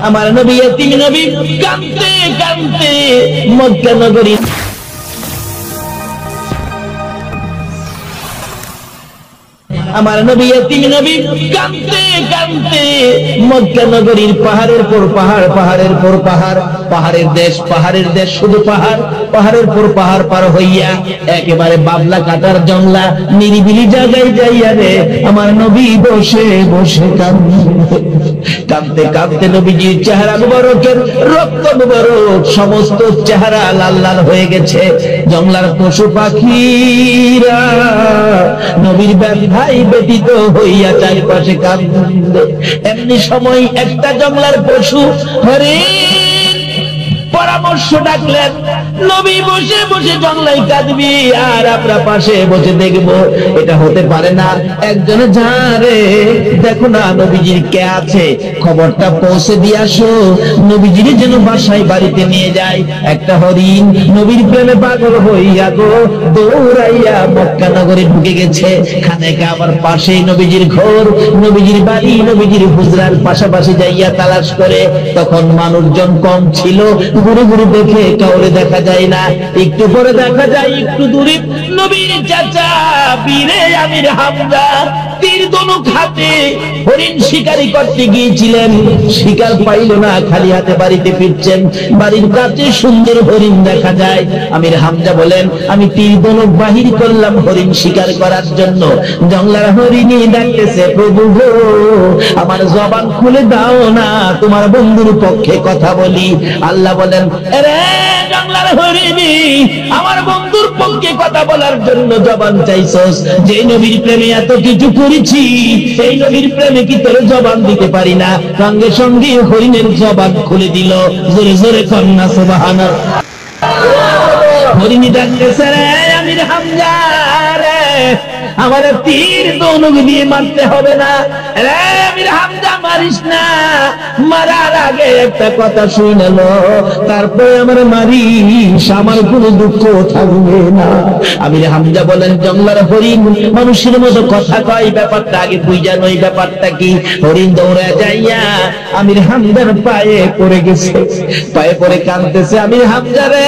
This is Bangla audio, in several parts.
আমার নবী এতিম নবী কাঁদতে কাঁদতে মক্কা নগরী আমার নবী এতিম নবী কাঁদতে কাঁদতে মক্কা নগরীর পাহাড়ের পর পাহাড়, পাহাড়ের পর পাহাড়, পাহাড়ের দেশ শুধু পাহাড়, পাহাড়ের পর পাহাড় পার হইয়া একেবারে বাবলা কাটার জংলা নিরিবিলি জায়গায় যাইয়া রে আমার নবী বসে বসে কাঁদতে কাঁদতে নবীজির চেহারা মুবারকের রক্ত মুবারক সমস্ত চেহারা লাল লাল হয়ে গেছে। জংলার পশু পাখিরা নবীর ব্যথায় ব্যতীত হইয়া চারিপাশে কাঁদে। এমনি সময় একটা জংলার পশু হরিণ পরামর্শ ডাকলেন, নবী বসে বসে জংলায় কাঁদবি আর আমরা পাশে বসে দেখবো, এটা হতে পারে না। একজনে যারে দেখো না নবীজির কে আছে, খবরটা পৌঁছে দিয়ে আসো, নবীজির যেন বাসায় বাড়িতে নিয়ে যায়। একটা হরিণ নবীর প্রেমে পাগল হইয়া গো দৌড়াইয়া মক্কা নগরে ঢুকে গেছে। খানেকা আমার পাশেই নবীজির ঘর, নবীজির বাড়ি, নবীজির হুজরার পাশাপাশি যাইয়া তালাশ করে। তখন মানুষজন কম ছিল, ঘুরে ঘুরে দেখে কাউরে দেখা যায় না। একটু পরে দেখা যায় একটু দূরে নবীর চাচা বীরে আমির হামজা তীর ধনুক হাতে হরিণ শিকারি করতে গিয়েছিলেন, শিকার পাইল না, খালি হাতে বাড়িতে ফিরছেন। বাড়ির কাছে সুন্দর হরিণ দেখা যায়। আমির হামজা বলেন, আমি তীর ধনুক বাহির করলাম হরিণ শিকার করার জন্য। জংলার হরিণী ডাকতেছে, প্রভু গো আমার জবান খুলে দাও না, তোমার বন্ধুর পক্ষে কথা বলি। আল্লাহ বলেন, আরে জংলার হরিণী আমার বন্ধুর পক্ষে কথা বলার জন্য জবান চাইছস, যে নবীর প্রেমে এত কিছু করেছি সেই নবীর প্রেমে কি তোর জবান দিতে পারি না? সঙ্গে সঙ্গে হরিণের জবান খুলে দিল। জোরে জোরে কন্যা সুবহানাল্লাহ। হরিণী ডাকতেছে, রে আমির হামজা রে আমার তীর ধনুক দিয়ে মারতে হবে না, রে আমির হামজা মারিস না, মারার আগে একটা কথা শুনে লো, তারপরে আমার মারিস, আমার কোনো দুঃখ থাকবে না। আমির হামজা বলেন, জংলার হরিণ মানুষের মতো কথা কয়, ব্যাপারটা আগে বুঝা নই, ব্যাপারটা কি? হরিণ দৌড়ে যাইয়া আমির হামজার পায়ে পড়ে গেছে, পায়ে পড়ে কাঁদতেছে, আমির হামজা রে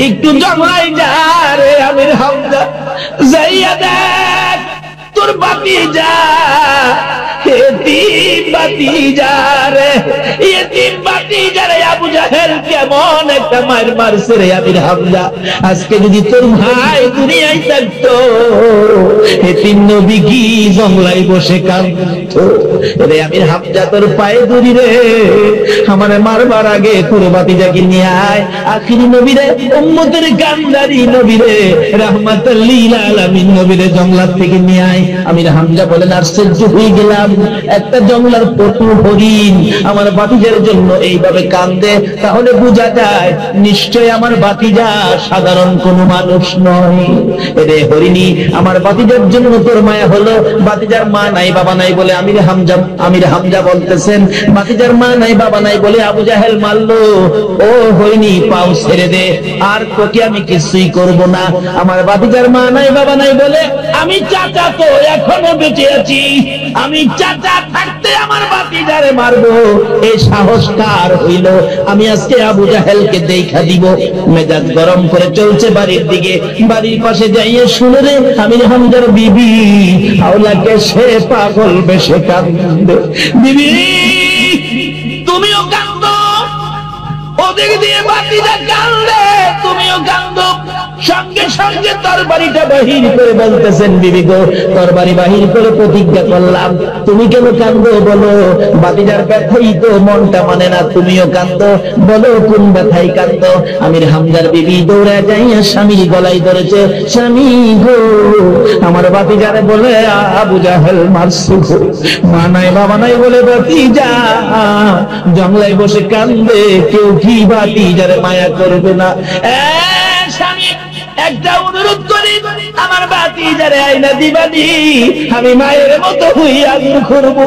একটু জমাই যা রে আমির হামজা, যাইয়া দেখ তোর বাতিজা এতিম বাতিজা রে, এতিম বাতিজা রে আবু জাহেল কেমন একটা মার মারছে রে আমির হামজা। আজকে যদি তোর ভাই দুনিয়ায় থাকতো, এতিম নবী কি জংলায় বসে কাঁদতো রে আমির হামজা, তোর পায়ে ধরি রে, আমারে মারবার আগে তোর বাতিজাকে নিয়ে আয়। আখিরি নবী রে, উম্মতের কান্দারি নবী রে, রাহমাতাল লিল আলামিন নবী রে, জংলার থেকে নিয়ে আয়। আমির হামজা বলেন, আশ্চর্য হয়ে গেলাম, একটা জংলার পশু হরিণ আমার বাতিজার জন্য এইভাবে কাঁদে, তাহলে বোঝা যায় নিশ্চয় আমার বাতিজা সাধারণ কোনো মানুষ নয়। রে হরিণী আমার বাতিজার জন্য তোর মায়া হলো, বাতিজার মা নাই বাবা নাই বলে আমির হামজা বলতেছেন, বাতিজার মা নাই বাবা নাই বলে আবু জাহেল মারলো। ও হরিণী পাও ছেড়ে দে, আর তোকে আমি কিছুই করব না। আমার বাতিজার মা নাই বাবা নাই বলে আমি চাচা তো এখনো বেঁচে আছি, আমি চাচা থাকতে আমার বাতিজারে মারবো, এই সাহস কার হইল? আমি আজকে আবু জাহেলকে দেখা দিব। মেজাজ গরম করে চলছে বাড়ির দিকে, বাড়ির পাশে যাইয়ে শুনে রে আমির হামজার বিবি হাওলাকে সে পাগল বেশে কাঁদে। বিবি তুমিও কাঁদো, ওদিক দিয়ে বাতিজা কাঁদে, তুমিও কাঁদো। সঙ্গে সঙ্গে তরবারিটা বাহির করে বলতেছেন, বিবি গো তরবারি বাহির করে প্রতিজ্ঞা করলাম, তুমি কেন কাঁদো বলো? বাতিজার ব্যথাই তো মনটা মানে না, তুমিও কাঁদো, বলো কোন ব্যথাই কাঁদো? আমির হামজার বিবি দৌড়ে যাইয়া স্বামীর গলায় ধরেছে, স্বামী গো আমার বাতিজারে বলে আবু জাহেল মারছে গো, মা নাই বাবা নাই বলে বাতিজা জংলায় বসে কান্দে, কেউ কি বাতিজারে মায়া করবে না? স্বামী একটা অনুরোধ করি, আমার ভাতিজারে আইনা দিবানি, আমি মায়ের মতো হইয়া করব।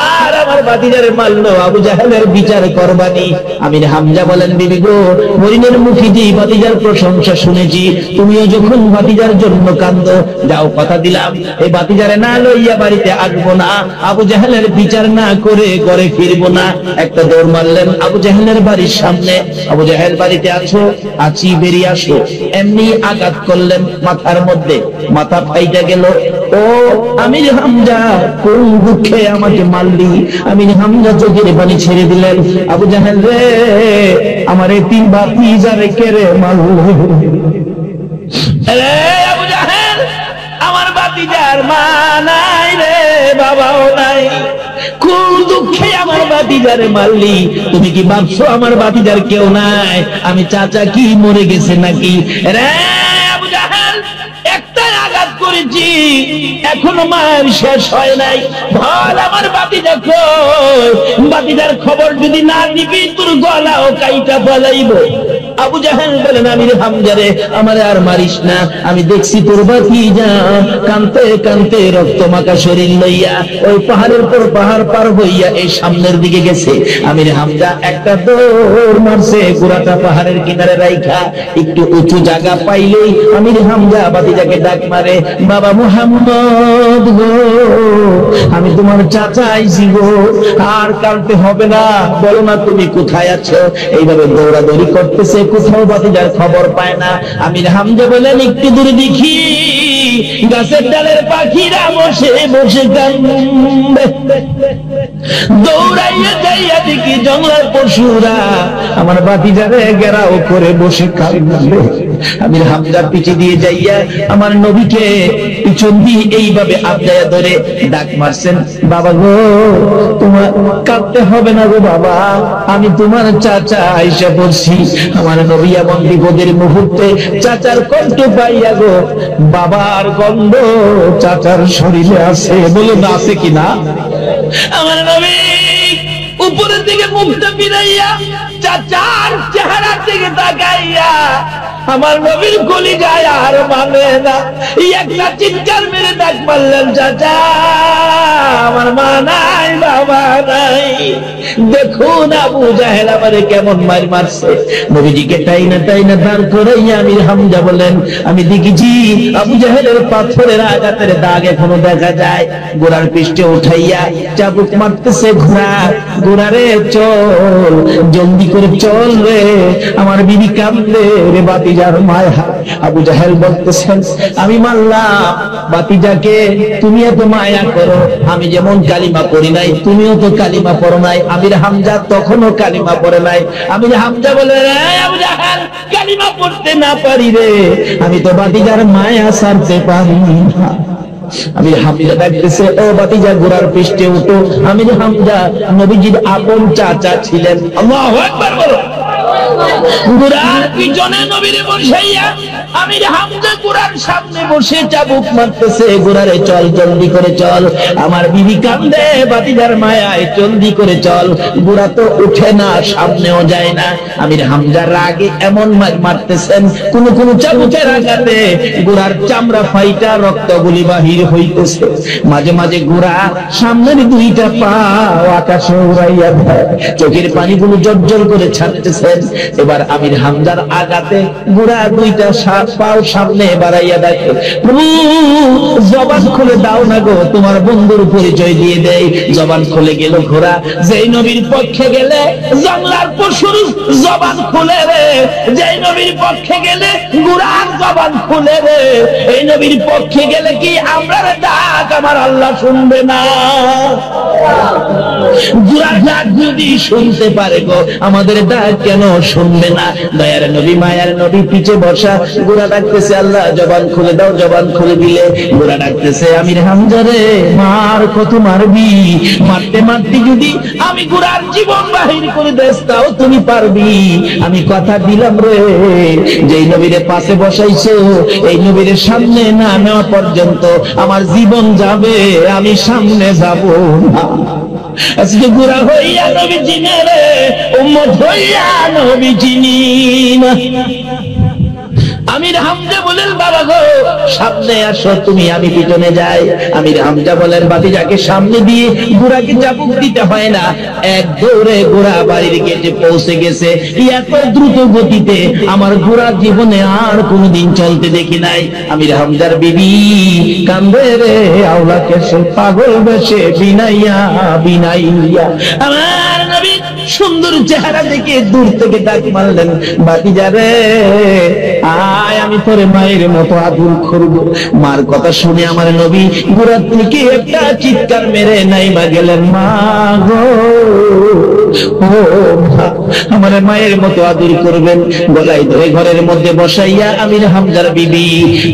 আর আমার ভাতিজারে মারলো, আবু জাহেলের বিচার করবানি। আমির হামজা বলেন, বিবি গো, হরিণের মুখে যে ভাতিজার প্রশংসা শুনেছি, তুমিও যখন ভাতিজার জন্য কান্দো, যাও কথা দিলাম এই ভাতিজারে না লইয়া বাড়িতে আসবো না, আবু জাহেলের বিচার না করে ঘরে ফিরবো না। একটা দৌড় মারলেন আবু জাহেলের বাড়ির সামনে। আবু জাহেল, বাড়িতে আছো? আছি, বেরিয়ে আসো। এমনি আঘাত করলেন মাথার মধ্যে, মাথা ফাইটা গেল। ও আমির হামজা, কোন দুঃখে আমাকে মারলি? আমির হামজা চোখের পানি ছেড়ে দিলেন। আবু জাহেল রে, আমার এই তিন ভাতিজারে কেড়ে মারলো। আবু জাহেল, আমার ভাতিজার মা নাই রে, বাবাও নাই, কোন দুঃখে আমার ভাতিজারে মারলি? তুমি কি ভাবছো আমার ভাতিজার কেউ নাই? আমি চাচা কি মরে গেছে নাকি রে? আবু জাহেল, একটাই আঘাত করেছি, এখনো মায়ের শেষ হয় নাই। বল আমার ভাতিজা কই? ভাতিজার খবর যদি না দিবি, তোর গলাও কাইটা ফলাইব। আবু জাহেল বলেন, আমির হামজারে আমারে আর মারিস না, আমি দেখছি তোর ভাতিজা কানতে কানতে রক্ত মাখা শরীর লইয়া ওই পাহাড়ের পর পাহাড় পার হইয়া এই সামনের দিকে গেছে। আমির হামজা একটা দৌড় মারছে, গোড়াটা পাহাড়ের কিনারে রাইখা একটু উঁচু জায়গা পাইলেই আমির হামজা ভাতিজাকে ডাক মারে, বাবা মুহাম্মদ গো, আমি তোমার চাচা আইছি গো, আর কানতে হবে না, বলো না তুমি কোথায় আছো। এইভাবে দৌড়াদৌড়ি করতেছে, কোথাও ভাতিজার খবর পায় না। আমির হামজা বলেন, একটু দূরে দেখি গাছের ডালের পাখিরা বসে বসে কান্দে। দৌড়াইয়া যাইয়া দেখি জঙ্গলের পশুরা আমার ভাতিজারে ঘেরাও করে বসে কান্দে। আমির হামজা পিছে দিয়ে যাইয়া আমার নবীকে পিছন দিয়ে এইভাবে আবদায়া ধরে ডাক মারছেন, বাবা গো, তোমার কাঁদতে হবে না গো বাবা, আমি তোমার চাচা আইসা পড়ছি। আমার নবী এমন বিপদের মুহূর্তে চাচার কণ্ঠ পাইয়া গো, বাবার গন্ধ চাচার শরীরে আছে, বলো না আছে কিনা? আমার নবী উপরের দিকে মুখটা ফিরাইয়া চাচার চেহারার দিকে তাকাইয়া আমার নবীর কলিজায় আর মানে না, একটা চিৎকার মেরে ডাক মারলেন, চাচা আমার মা নাই, বাবা নাই। দেখুন আবু জাহেল আমারে কেমন মার মারছে। নবীজিকে টাইনা টাইনা দাঁড় করাইয়া আমির হামজা বলেন, আমি দেখেছি আবু জাহেলের পাথরের আঘাতের দাগ এখনো দেখা যায়। ঘোড়ার পৃষ্ঠে উঠাইয়া চাবুক মারতেছে ঘোড়া, ঘোড়ারে চল, জলদি করে চল রে, আমার বিবি কান্দে রে, ভাতিজার মায়া। আবু জাহেল বলতেছেন, আমি মারলাম ভাতিজাকে, তুমি এত মায়া করো, আমি যেমন কালিমা পড়ি নাই, তুমিও তো কালিমা পড়ো নাই। আমির হামজা তখনও কালিমা পড়ে নাই। আমির হামজা বলে, আবু জাহেল, কালিমা পড়তে না পারি রে, আমি তো ভাতিজার মায়া ছাড়তে পারি না। আমির হামজা ডাকতেছে, ও ভাতিজা ঘোড়ার পৃষ্ঠে উঠো। আমির হামজা নবীজির আপন চাচা ছিলেন। আল্লাহু আকবার বলো। ঘোড়ার পিছনে নবীরে বসাইয়া আমির হামজা ঘোড়ার সামনে বসে চাবুক মারতেছে, ঘোড়ারে চল, জলদি করে চল, আমার বিবি কান্দে ভাতিজার মায়ায়, জলদি করে চল। ঘোড়া তো উঠে না, সামনেও যায় না। আমির হামজা রাগে এমন মারতেছেন, কোন কোন চাবুকের আঘাতে ঘোড়ার চামড়া ফাইটা রক্তগুলি বাহির হইতেছে। মাঝে মাঝে ঘোড়া সামনের দুইটা পা আকাশে উড়াইয়া দেয়, চোখের পানিগুলো জর্জর করে ছাড়তেছেন। এবার আমির হামজার আঘাতে ঘোড়া দুইটা পাও সামনে বাড়াইয়া দেখে, প্রভু জবান খুলে দাও না গো, তোমার বন্ধুর পরিচয় দিয়ে দেয়। জবান খুলে গেল ঘোড়া, যেই নবীর পক্ষে গেলে জঙ্গলার পশুর জবান খুলে রে, যেই নবীর পক্ষে গেলে ঘোড়ার জবান খুলে রে। এই নবীর পক্ষে গেলে কি আমরা ডাক আমার আল্লাহ শুনবে না? ঘোড়ার ডাক যদি শুনতে পারে গো, আমাদের ডাক কেন শুনবে না? দয়ার নবী, মায়ার নবী পিছে বসা, ঘোড়া ডাকতেছে, আল্লাহ জবান খুলে দাও। জবান খুলে দিলে ঘোড়া ডাকতেছে, আমির হামজা রে, মার কত মারবি? মারতে মারতে যদি আমি ঘোড়ার জীবন বাহির করে দেস, তাও তুমি পারবি। আমি কথা দিলাম রে, যেই নবীরে পাশে বসাইছো, এই নবীরে সামনে না নেওয়া পর্যন্ত আমার জীবন যাবে, আমি সামনে যাব না। আজকে ঘোড়া হইয়া নবী চিনে রে, উম্মত হইয়া নবী চিনি না। আমির হামজা বলেন বাবা গো সামনে আসো তুমি, আমি পিছনে যাই। আমির হামজা বলেন ভাতিজাকে সামনে দিয়ে ঘোড়াকে চাবুক দিতে হয় না, এক দৌড়ে ঘোড়া বাড়ির গেটে পৌঁছে গেছে। এত দ্রুত গতিতে আমার ঘোড়া জীবনে আর কোনদিন চলতে দেখি নাই। আমির হামজার বিবি কান্দে রে আওলাকে সে পাগল বেশে বিনাইয়া বিনাইয়া। আমার নবী সুন্দর চেহারা দেখে দূর থেকে ডাক মারলেন, ভাতিজা রে আয়, আমি তোরে মায়ের মতো আদর করব। মার কথা শুনে আমার নবী ঘোড়া থেকে একটা চিৎকার মেরে নাইমা গেলেন, মা গো ও মা, আমার মায়ের মতো আদর করবেন। গলায় ধরে ঘরের মধ্যে বসাইয়া আমির হামজার বিবি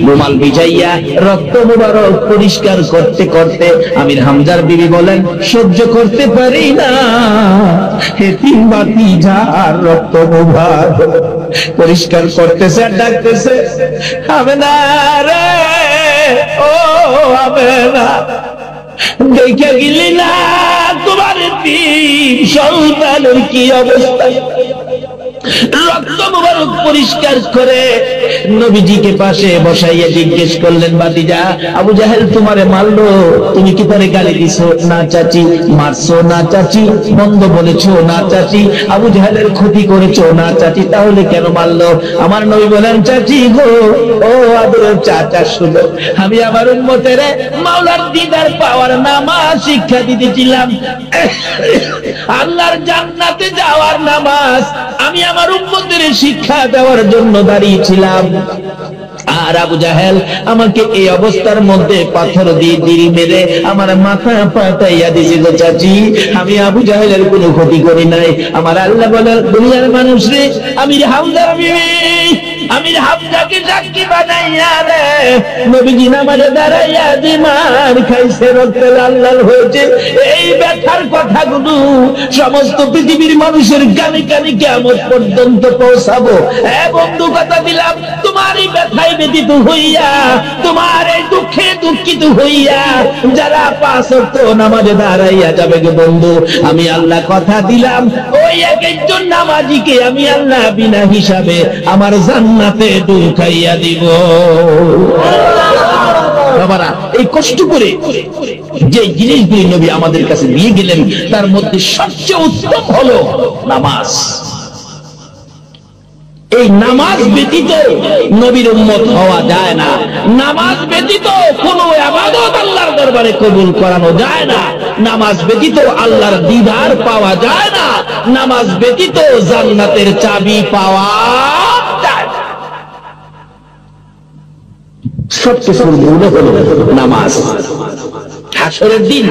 রুমাল ভিজাইয়া রক্ত মুবারক পরিষ্কার করতে করতে আমির হামজার বিবি বলেন, সহ্য করতে পারি না এতিম ভাতিজার রক্ত মুবারক পরিষ্কার করতেছে আর ডাকতেছে, হবে না রে ও হবে না, দেখে গেলি না তোমার তিন সন্তানের কি অবস্থা। রক্ত মুবারক পরিষ্কার করে নবীজিকে পাশে বসাইয়া জিজ্ঞেস করলেন, ভাতিজা আবু জাহেল তোমারে মারলো, তুমি কি তারে গালি দিছো? না চাচি। মারছো? না চাচি। মন্দ বলেছো? না চাচি। আবু জাহেলের ক্ষতি করেছো? না চাচি। তাহলে কেন মারলো? আমার নবী বলেন, চাচি গো ও আদরের চাচা শুনো, আমি আমার উম্মতের মাওলার দিদার পাওয়ার নামাজ শিক্ষা দিতেছিলাম, আল্লাহর জান্নাতে যাওয়ার নামাজ আমি আমার উম্মতের শিক্ষা দেওয়ার জন্য দাঁড়িয়েছিলাম। আর আবু জাহেল আমাকে এই অবস্থার মধ্যে পাথর দিয়ে দিল মেরে আমার মাথা পাতাইয়া দিয়েছিল। চাচি আমি আবু জাহেলের কোনো ক্ষতি করি নাই। আমার আল্লাহ বলেন, দুনিয়ার মানুষ রে, আমির হামজার বিবি আমির হামজাকে সাক্ষী বানাইয়া রে নবীজি নামাজে দাঁড়াইয়া যে মার খাইছে, রক্তে লাল লাল হয়েছে, এই ব্যথার কথাগুলো সমস্ত পৃথিবীর মানুষের কানে কানে কিয়ামত পর্যন্ত পৌঁছাবো। বন্ধু কথা দিলাম, তোমার এই ব্যথায় ব্যথিত হইয়া, তোমার এই দুঃখে দুঃখিত হইয়া যারা 5 ওয়াক্ত নামাজে দাঁড়াইয়া যাবে গো বন্ধু, আমি আল্লাহ কথা দিলাম ওই এক একজন নামাজিকে আমি আল্লাহ বিনা হিসাবে আমার জান্নাতে ঢুকাইয়া দিব। বাবারা, এই কষ্ট করে যে জিনিসগুলি নবী আমাদের কাছে দিয়ে গেলেন তার মধ্যে সবচেয়ে উত্তম হলো নামাজ। এই নামাজ ব্যতীত নবীর উম্মত হওয়া যায় না। নামাজ ব্যতীত কোন ইবাদত আল্লাহর দরবারে কবুল করানো যায় না। নামাজ ব্যতীত আল্লাহর দিদার পাওয়া যায় না। নামাজ ব্যতীত জান্নাতের চাবি পাওয়া যায় না। সবকিছুর মূল হলো নামাজ। হাসরের দিন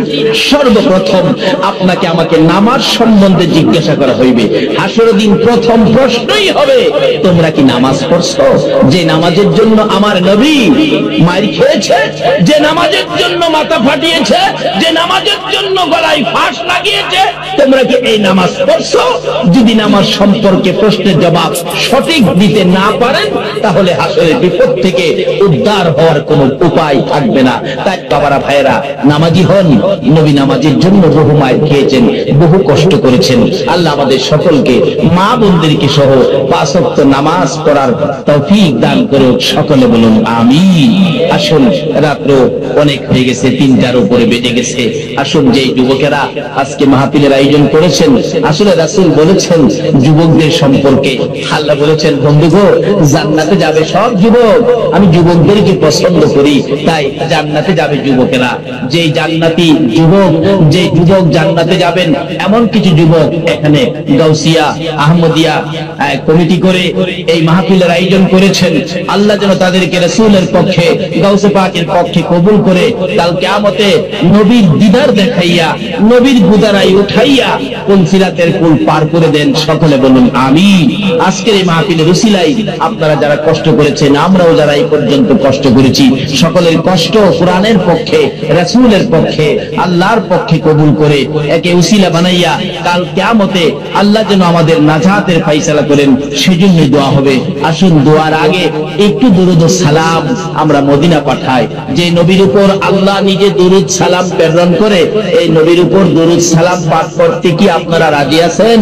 সর্বপ্রথম আপনাকে আমাকে নামাজ সম্বন্ধে জিজ্ঞাসা করা হইবে। হাসরের দিন প্রথম প্রশ্নই হবে, তোমরা কি নামাজ পড়ছো? যে নামাজের জন্য আমার নবী মার খেয়েছে, যে নামাজের জন্য মাথা ফাটিয়েছে, যে নামাজের জন্য গলায় ফাঁস লাগিয়েছে, তোমরা কি এই নামাজ পড়ছো? যদি নামাজ সম্পর্কে প্রশ্নের জবাব সঠিক দিতে না পারেন, তাহলে হাসরের বিপদ থেকে উদ্ধার হওয়ার কোনো উপায় থাকবে না। তাই বাবারা ভাইয়েরা, নামাজি হন। নবী নামাজের জন্য বহু মায়ের খেয়েছেন, বহু কষ্ট করেছেন। আল্লাহ আমাদের সকলকে, মা বোনদেরকে সহ 5 ওয়াক্ত নামাজ পড়ার তৌফিক দান করুন। সকলে বলুন আমিন। আসুন, রাত্র অনেক হয়ে গেছে, 3টার উপরে বেজে গেছে। আসুন, যে যুবকেরা আজকে মাহফিলের আয়োজন করেছেন, আসলে রাসূল বলেছেন যুবকদের সম্পর্কে, আল্লাহ বলেছেন, বন্ধুগো জান্নাতে যাবে সব যুবক, আমি যুবকদেরকে পছন্দ করি, তাই জান্নাতে যাবে যুবকেরা। যে জান্নাতি যুবক, যে যুবক জান্নাতে যাবেন, এমন কিছু যুবক এখানে গাউসিয়া আহমদিয়া কমিটি করে এই মাহফিলের আয়োজন করেছেন। আল্লাহ যেন তাদেরকে রাসূলের পক্ষে, গাউসে পাকের পক্ষে কবুল করে কাল কিয়ামতে নবীর দিদার দেখাইয়া, নবীর গুদারাই উঠাইয়া কোন সিরাতের কুল পার করে দেন। সকলে বলুন আমিন। আজকের এই মাহফিলের উসিলায় আপনারা যারা কষ্ট করেছেন, আমরাও যারা এই পর্যন্ত কষ্ট করেছি, সকলের কষ্ট কোরআনের পক্ষে, রাসূলের পক্ষে, আল্লাহর পক্ষে কবুল করে একে উসিলা বানাইয়া কাল কিয়ামতে আল্লাহ যেন আমাদের নাজাতের ফয়সালা করেন, সেজন্য দোয়া হবে। আসুন দোয়ার আগে একটু দুরূদ ও সালাম আমরা মদিনা পাঠাই। যে নবীর উপর আল্লাহ নিজে দুরূদ সালাম প্রেরণ করে, এই নবীর উপর দুরূদ সালাম পাঠ করতে কি আপনারা রাজি আছেন?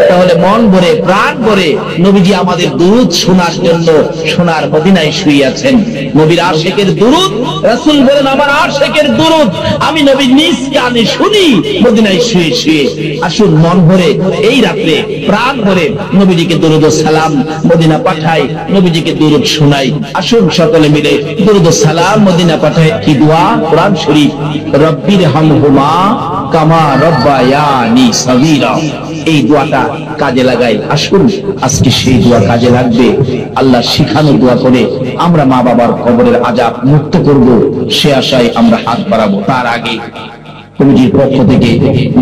তাহলে মন ভরে প্রাণ ভরে নবীজি আমাদের দুরূদ শোনার জন্য সোনার মদিনায় শুয়ে আছেন। নবীর আশিকের দুরূদ, রাসূল বলেন আমার আশিকের দুরূদ আমি নবীর নিজ কানে শুনি মদিনায় শুয়ে শুয়ে। আসুন মন ভরে এই রাতে প্রাণ ভরে নবীজিকে দুরূদ ও সালাম মদিনা পাঠাই, নবীজিকে দুরূদ শোনাই। আসুন সকলে মিলে দুরূদ ও সালাম মদিনা পাঠাই। কি দোয়া? কোরআন শরীফ, রব্বির হামহুমা কামা রব্বায়ানি সগীরা। এই দোয়াটা কাজে লাগাই। আসুন আজকে সেই দোয়া কাজে লাগবে। আল্লাহ শিখানো দোয়া করে আমরা মা বাবার কবরের আযাব মুক্ত করব, সে আশায় আমরা হাত বাড়াবো। তার আগে কমিটির পক্ষ থেকে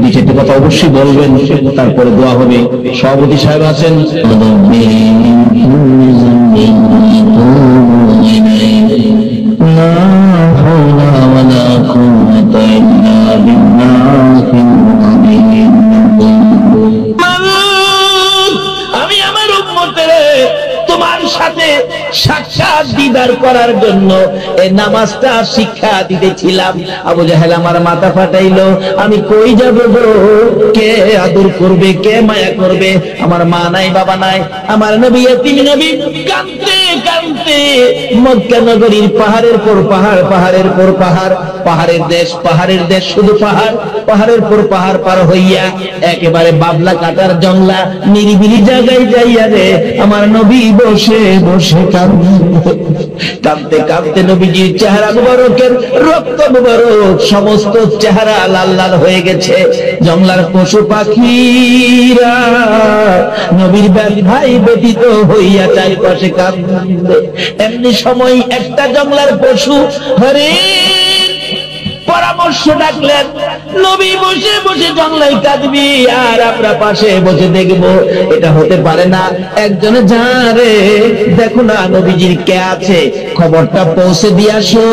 দুই চারটি কথা অবশ্যই বলবেন, তারপরে দোয়া হবে। সভাপতি সাহেব আছেন। আমি আমার উম্মতের তোমার সাথে সাক্ষাৎ দিদার করার জন্য এই নামাজটা শিক্ষা দিতেছিলাম। আবু জাহেল আমার মাথা ফাটাইলো, আমি কই যাব গো, কে আদর করবে, কে মায়া করবে? আমার মা নাই, বাবা নাই, আমার নবী এতিম নবী কাঁদতে কাঁদতে মক্কা নগরীর পাহাড়ের পর পাহাড়, পাহাড়ের পর পাহাড়, পাহাড়ের দেশ শুধু পাহাড়, পাহাড়ের পর পাহাড় পার হইয়া একেবারে বাবলা কাটার জংলা নিরিবিলি জায়গায় যাইয়া রে আমার নবী বসে বসে কাঁদতে কাঁদতে নবীজির চেহারা মুবারকের রক্ত মুবারক সমস্ত চেহারা লাল লাল হয়ে গেছে। জংলার পশু পাখিরা নবীর ভাই ব্যতীত হইয়া চারিপাশে কাঁদে। এমনি সময় একটা জংলার পশু হরিণ পরামর্শ ডাকলেন, নবী বসে বসে জংলায় কাঁদবি আর আমরা পাশে বসে দেখবো, এটা হতে পারে না। একজনে যারে দেখো না নবীজির কে আছে, খবরটা পৌঁছে দিয়ে আসো,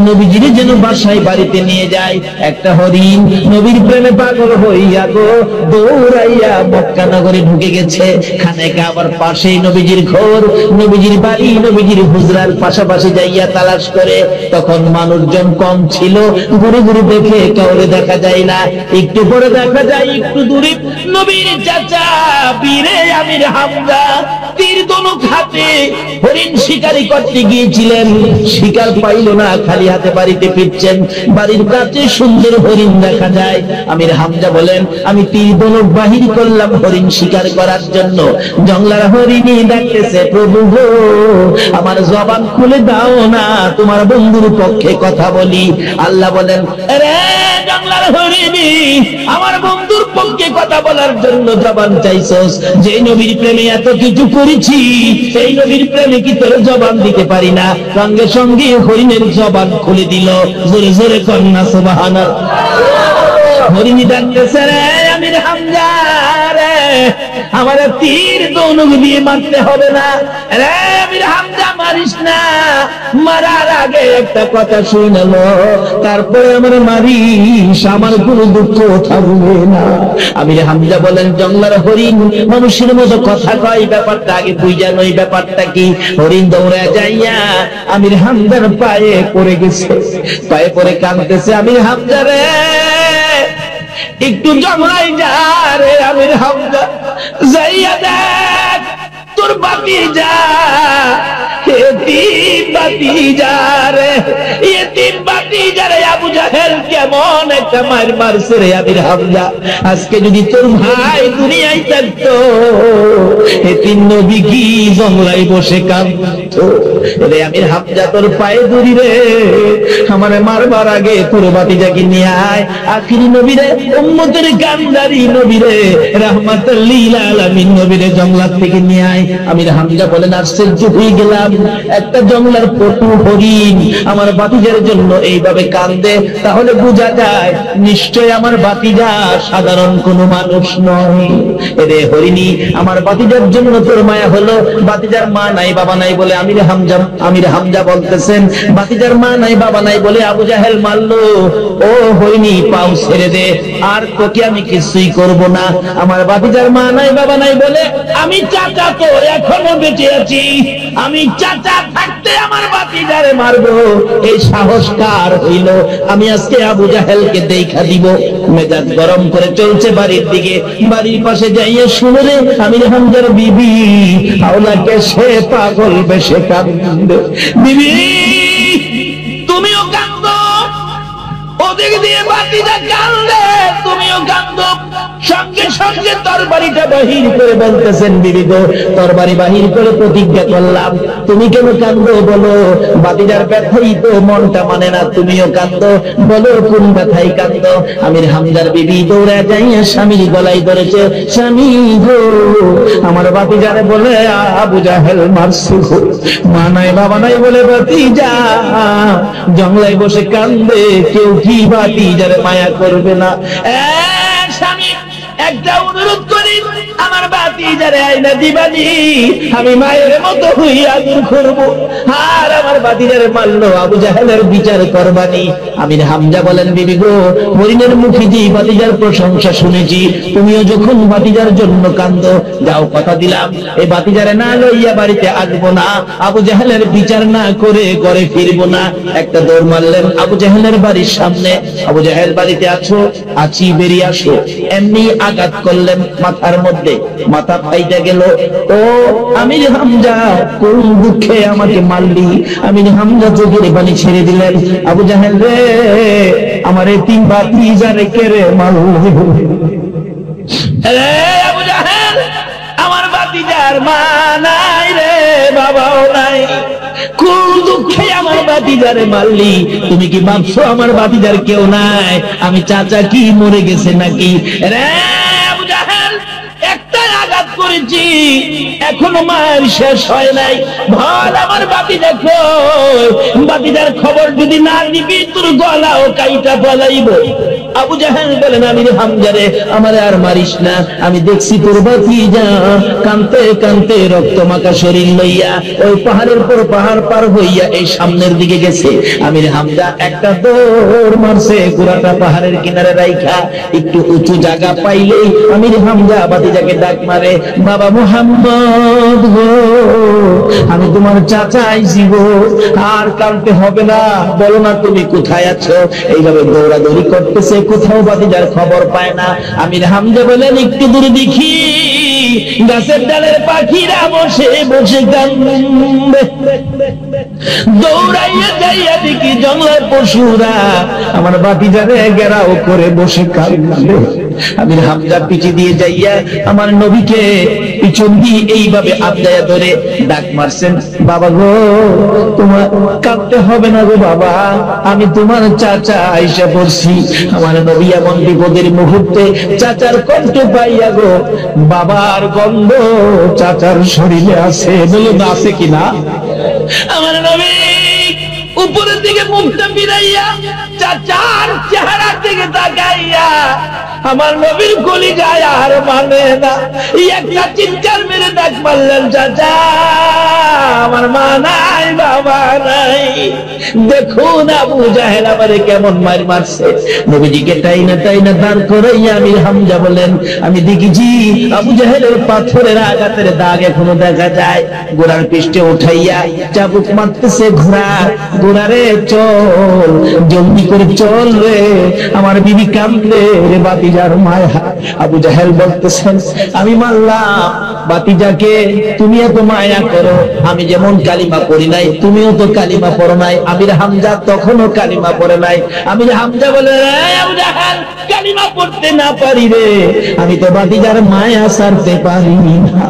নবীজির যেন বাসায় বাড়িতে নিয়ে যায়। একটা হরিণ নবীর প্রেমে পাগল হইয়া গো দৌড়াইয়া মক্কা নগরে ঢুকে গেছে। খানেকা আবার পাশেই নবীজির ঘর, নবীজির বাড়ি, নবীজির হুজরার পাশাপাশি যাইয়া তালাশ করে। তখন মানুষজন কম ছিল, ঘুরে ঘুরে দেখে কাউরে দেখা যায় না। একটু পরে দেখা যায় একটু দূরে নবীর চাচা বীরে আমির হামজা তীর ধনুক হাতে হরিণ শিকারি করতে গিয়েছিলেন, শিকার পাইল না, খালি হাতে বাড়িতে ফিরছেন। বাড়ির কাছে সুন্দর হরিণ দেখা যায়। আমির হামজা বলেন আমি তীর ধনুক বাহির করলাম হরিণ শিকার করার জন্য। জংলার হরিণই ডাকতেছে, প্রভু গো আমার জবান খুলে দাও না, তোমার বন্ধুর পক্ষে কথা বলি। আল্লাহ বলেন রে জংলার হরিণী, আমার বন্ধুর পক্ষে কথা বলার জন্য জবান চাইছস, যে নবীর প্রেমে এত কিছু করেছি সেই নবীর প্রেমে কি তোর জবান দিতে পারি না? সঙ্গে সঙ্গে হরিণের জবান খুলে দিল। জোরে জোরে কন্যা সুবহানাল্লাহ। হরিণী ডাকতেছে, রে আমির হামজা রে, আমার তীর ধনুক দিয়ে মারতে হবে না, রে আমির হামজা মারিস না, মারার আগে একটা কথা শুনলো, তারপরে আমার মারিস, আমার কোনো দুঃখ থাকবে না। আমির হামজা বলেন জংলার হরিণ মানুষের মতো কথা কয়, ব্যাপারটা আগে বুঝা নই, ব্যাপারটা কি? হরিণ দৌড়ে যাইয়া আমির হামজার পায়ে পড়ে গেছে, পায়ে পড়ে কাঁদতেছে, আমির হামজা রে একটু জংলায় যা রে আমির হামজা, যাইয়া দেখ তোর বাতিজা এতিম বাতিজা রে, এতিম বাতিজা রে আবু জাহেল কেমন একটা মার মারছে রে আমির হামজা। আজকে যদি তোর ভাই দুনিয়ায় থাকতো, এতিম নবী কি জংলায় বসে কাঁদতো রে আমির হামজা, তোর পায়ে ধরি রে, আমারে মারবার আগে তোর বাতিজাকে নিয়ে আয়। আখিরি নবী রে, উম্মতের কান্দারি নবী রে, রাহমাতুল লিল আলামিন নবী রে জংলা থেকে নিয়ে আয়। আমির হামজা বলেন আশ্চর্য হয়ে গেলাম, একটা জঙ্গলার পটু হরিণ আমার ভাতিজার জন্য এইভাবে কান্দে, তাহলে বোঝা যায় নিশ্চয় আমার ভাতিজা সাধারণ কোনো মানুষ নয়। রে হরিণী, আমার ভাতিজার জন্য তোর মায়া হলো। ভাতিজার মা নাই বাবা নাই বলে আমির হামজা বলতেছেন, ভাতিজার মা নাই বাবা নাই বলে আবু জাহেল মারলো। ও হরিণী, পাও ছেড়ে দে, আর তোকে আমি কিছুই করব না। আমার ভাতিজার মা নাই বাবা নাই বলে আমি চাচা তো এখনো বেঁচে আছি, আমি চাচা থাকতে আমার ভাতিজারে মারবো, এই সাহস কার হইল? আমি আজকে আবু জাহেলকে দেখা দিব। মেজাজ গরম করে চলছে বাড়ির দিকে। বাড়ির পাশে যাইয়ে শুনে রে আমির হামজার বিবি হাওলাকে সে পাগল বেশে কান্দে। বিবি তুমিও কান্দো, ওদিক দিয়ে ভাতিজা কান্দে, তুমিও কান্দো। সঙ্গে সঙ্গে তরবারিটা বাহির করে বলতেছেন, বিবি গো, তরবারি বাহির করে প্রতিজ্ঞা করলাম, তুমি কেন কান্দো বলো? ভাতিজার ব্যথাই তো মনটা মানে না, তুমিও কান্দো, বলো কোন ব্যথাই কান্দো? আমির হামজার বিবি দৌড়ে যাইয়া স্বামীর গলায় ধরেছে, স্বামী গো, আমার ভাতিজারে বলে আবু জাহেল মারছে গো, মা নাই বাবা নাই বলে ভাতিজা জঙ্গলায় বসে কান্দে, কেউ কি ভাতিজারে মায়া করবে না? স্বামী একটা অনুরোধ করি, আমার ভাতিজারে আইনা দিবানি, আমি মায়ের মতো হইয়া দূর করবো। আর আমার ভাতিজারে মারলো, আবু জাহেলের বিচার করবানি। আমির হামজা বলেন, বিবি গো, হরিণের মুখে যে ভাতিজার প্রশংসা শুনেছি, তুমিও যখন ভাতিজার জন্য কান্দো, যাও কথা দিলাম এই ভাতিজারে না লইয়া বাড়িতে আসবো না, আবু জাহেলের বিচার না করে ঘরে ফিরবো না। একটা দৌড় মারলেন আবু জাহেলের বাড়ির সামনে। আবু জাহেল বাড়িতে আছো? আছি, বেরিয়ে আসো। এমনি আঘাত করলেন মাথার মধ্যে, মাথা ফাইটা গেল। ও আমির হামজা, কোন দুঃখে আমাকে মারলি? আমির হামজা চোখের পানি ছেড়ে দিলেন। আবু জাহেল রে, আমার এই তিন ভাতিজারে কেড়ে মারলি রে? আবু জাহেল, আমার ভাতিজার মা নাই রে, বাবাও নাই, কোন দুঃখে আমার ভাতিজারে মারলি? তুমি কি ভাবছো আমার ভাতিজার কেউ নাই? আমি চাচা কি মরে গেছে নাকি রে? আবু জাহেল, একটা আঘাত করেছি, এখনো মায়ের শেষ হয় নাই, ভয় আমার ভাতিজা কই? ভাতিজার খবর যদি না নিবি তোর গলাও কাইটা ফলাইব। আবু জাহেল বলেন, আমির হামজারে আমার আর মারিস না, আমি দেখছি তোর ভাতিজা কানতে কানতে রক্ত মাখা শরীর লইয়া ওই পাহাড়ের পর পাহাড় পার হইয়া এই সামনের দিকে গেছে। আমির হামজা একটা দৌড় মারছে, গোড়াটা পাহাড়ের কিনারে রাইখা একটু উঁচু জায়গা পাইলেই আমির হামজা ভাতিজাকে ডাক মারে, বাবা মুহাম্মদ গো, আমি তোমার চাচা আইছি গো, আর কানতে হবে না, বলো না তুমি কোথায় আছো? এইভাবে দৌড়াদৌড়ি করতেছে, কোথাও ভাতিজার খবর পায় না। আমির হামজা বলেন, একটু দূরে দেখি গাছের ডালের পাখিরা বসে বসে কান্দে। দৌড়াইয়া যাইয়া দেখি জঙ্গলের পশুরা আমার ভাতিজারে ঘেরাও করে বসে কান্দে। আমির হামজা পিছে দিয়ে যাইয়া আমার নবীকে পিছন দিয়ে এইভাবে আবদায়া ধরে ডাক মারছেন, বাবা গো, তোমার কাঁদতে হবে না গো বাবা, আমি তোমার চাচা আইসা পড়ছি। আমার নবী এমন বিপদের মুহূর্তে চাচার কণ্ঠ পাইয়া গো, বাবার গন্ধ চাচার শরীরে আছে, বলুন আছে কিনা? আমার নবী উপরের দিকে মুখটা ফিরাইয়া চাচার চেহারার দিকে তাকাইয়া আমার নবীর কলিজায় আর মানে না, একটা চিৎকার মেরে ডাক মারলেন, চাচা আমার মা নাই বাবা নাই, দেখুন আবু জাহেল আমারে কেমন মার মারছে। নবীজিকে টাইনা টাইনা দাঁড় করাইয়া আমির হামজা বলেন, আমি দেখেছি আবু জাহেলের পাথরের আঘাতের দাগ এখনো দেখা যায়। ঘোড়ার পৃষ্ঠে উঠাইয়া চাবুক মারতেছে ঘোড়ারে চল, জলদি করে চল রে, আমার বিবি কান্দে রে, ভাতিজার মায়া। আবু জাহেল বলতেছেন, আমি মারলাম ভাতিজাকে, তুমি এত মায়া করো, আমি যেমন কালিমা পড়ি নাই তুমিও তো কালিমা পড়ো নাই। আমির হামজা তখনও কালিমা পড়ে নাই। আমির হামজা বলে, আবু জাহেল, কালিমা পড়তে না পারি রে, আমি তো ভাতিজার মায়া ছাড়তে পারি না।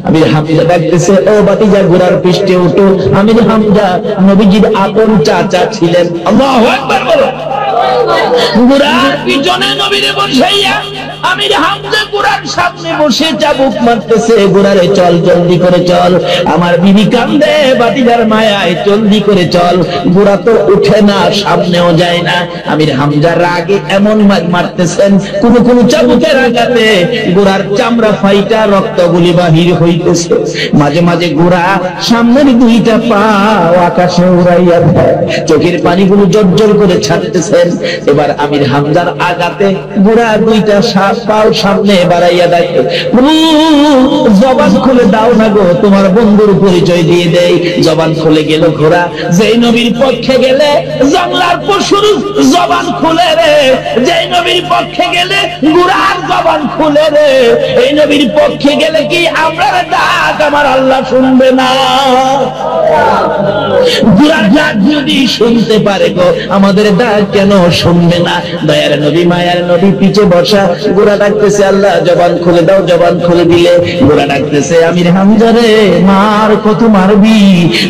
আমির হামজা ডাকতেছে, ও ভাতিজা ঘোড়ার পৃষ্ঠে উঠো। আমির হামজা নবীজির আপন চাচা ছিলেন। আল্লাহু আকবার বলো। ঘোড়ার পিছনে নবীরে বসাইয়া আমির হামজা ঘোড়ার সামনে বসে চাবুক মারতেছে, ঘোড়ারে চল জলদি করে চল। আমার বিবি কান্দে ভাতিজার মায়ায়, জলদি করে চল। ঘোড়া তো উঠে না, সামনেও যায় না। আমির হামজার রাগে এমন মারতেছেন, কোন কোন চাবুকের আঘাতে ঘোড়ার চামড়া ফাইটা রক্তগুলি বাহির হইতেছে। মাঝে মাঝে ঘোড়া সামনের দুইটা পা আকাশে উড়াইয়া দেয়, চোখের পানিগুলো জর্জর করে ছাড়তেছেন। এবার আমির হামজার আঘাতে ঘোড়া দুইটা পাও সামনে বাড়াইয়া দেখে, জবান খুলে দাও না গো, তোমার বন্ধুর পরিচয় দিয়ে দেয়। জবান খুলে গেল ঘোড়া। যেই নবীর পক্ষে গেলে জঙ্গলার পশুর জবান খুলে রে, যেই নবীর পক্ষে গেলে ঘোড়ার জবান খুলে রে। এই নবীর পক্ষে গেলে কি আমরা ডাক আমার আল্লাহ শুনবে না? ঘোড়ার ডাক যদি শুনতে পারে গো, আমাদের ডাক কেন শুনবে না? দয়ার নবী মায়ার নবী পিছে বসা, ঘোড়া ডাকতেছে আল্লাহ জবান খুলে দাও। জবান খুলে দিলে ঘোড়া ডাকতেছে আমির হামজা রে, মার কত মারবি?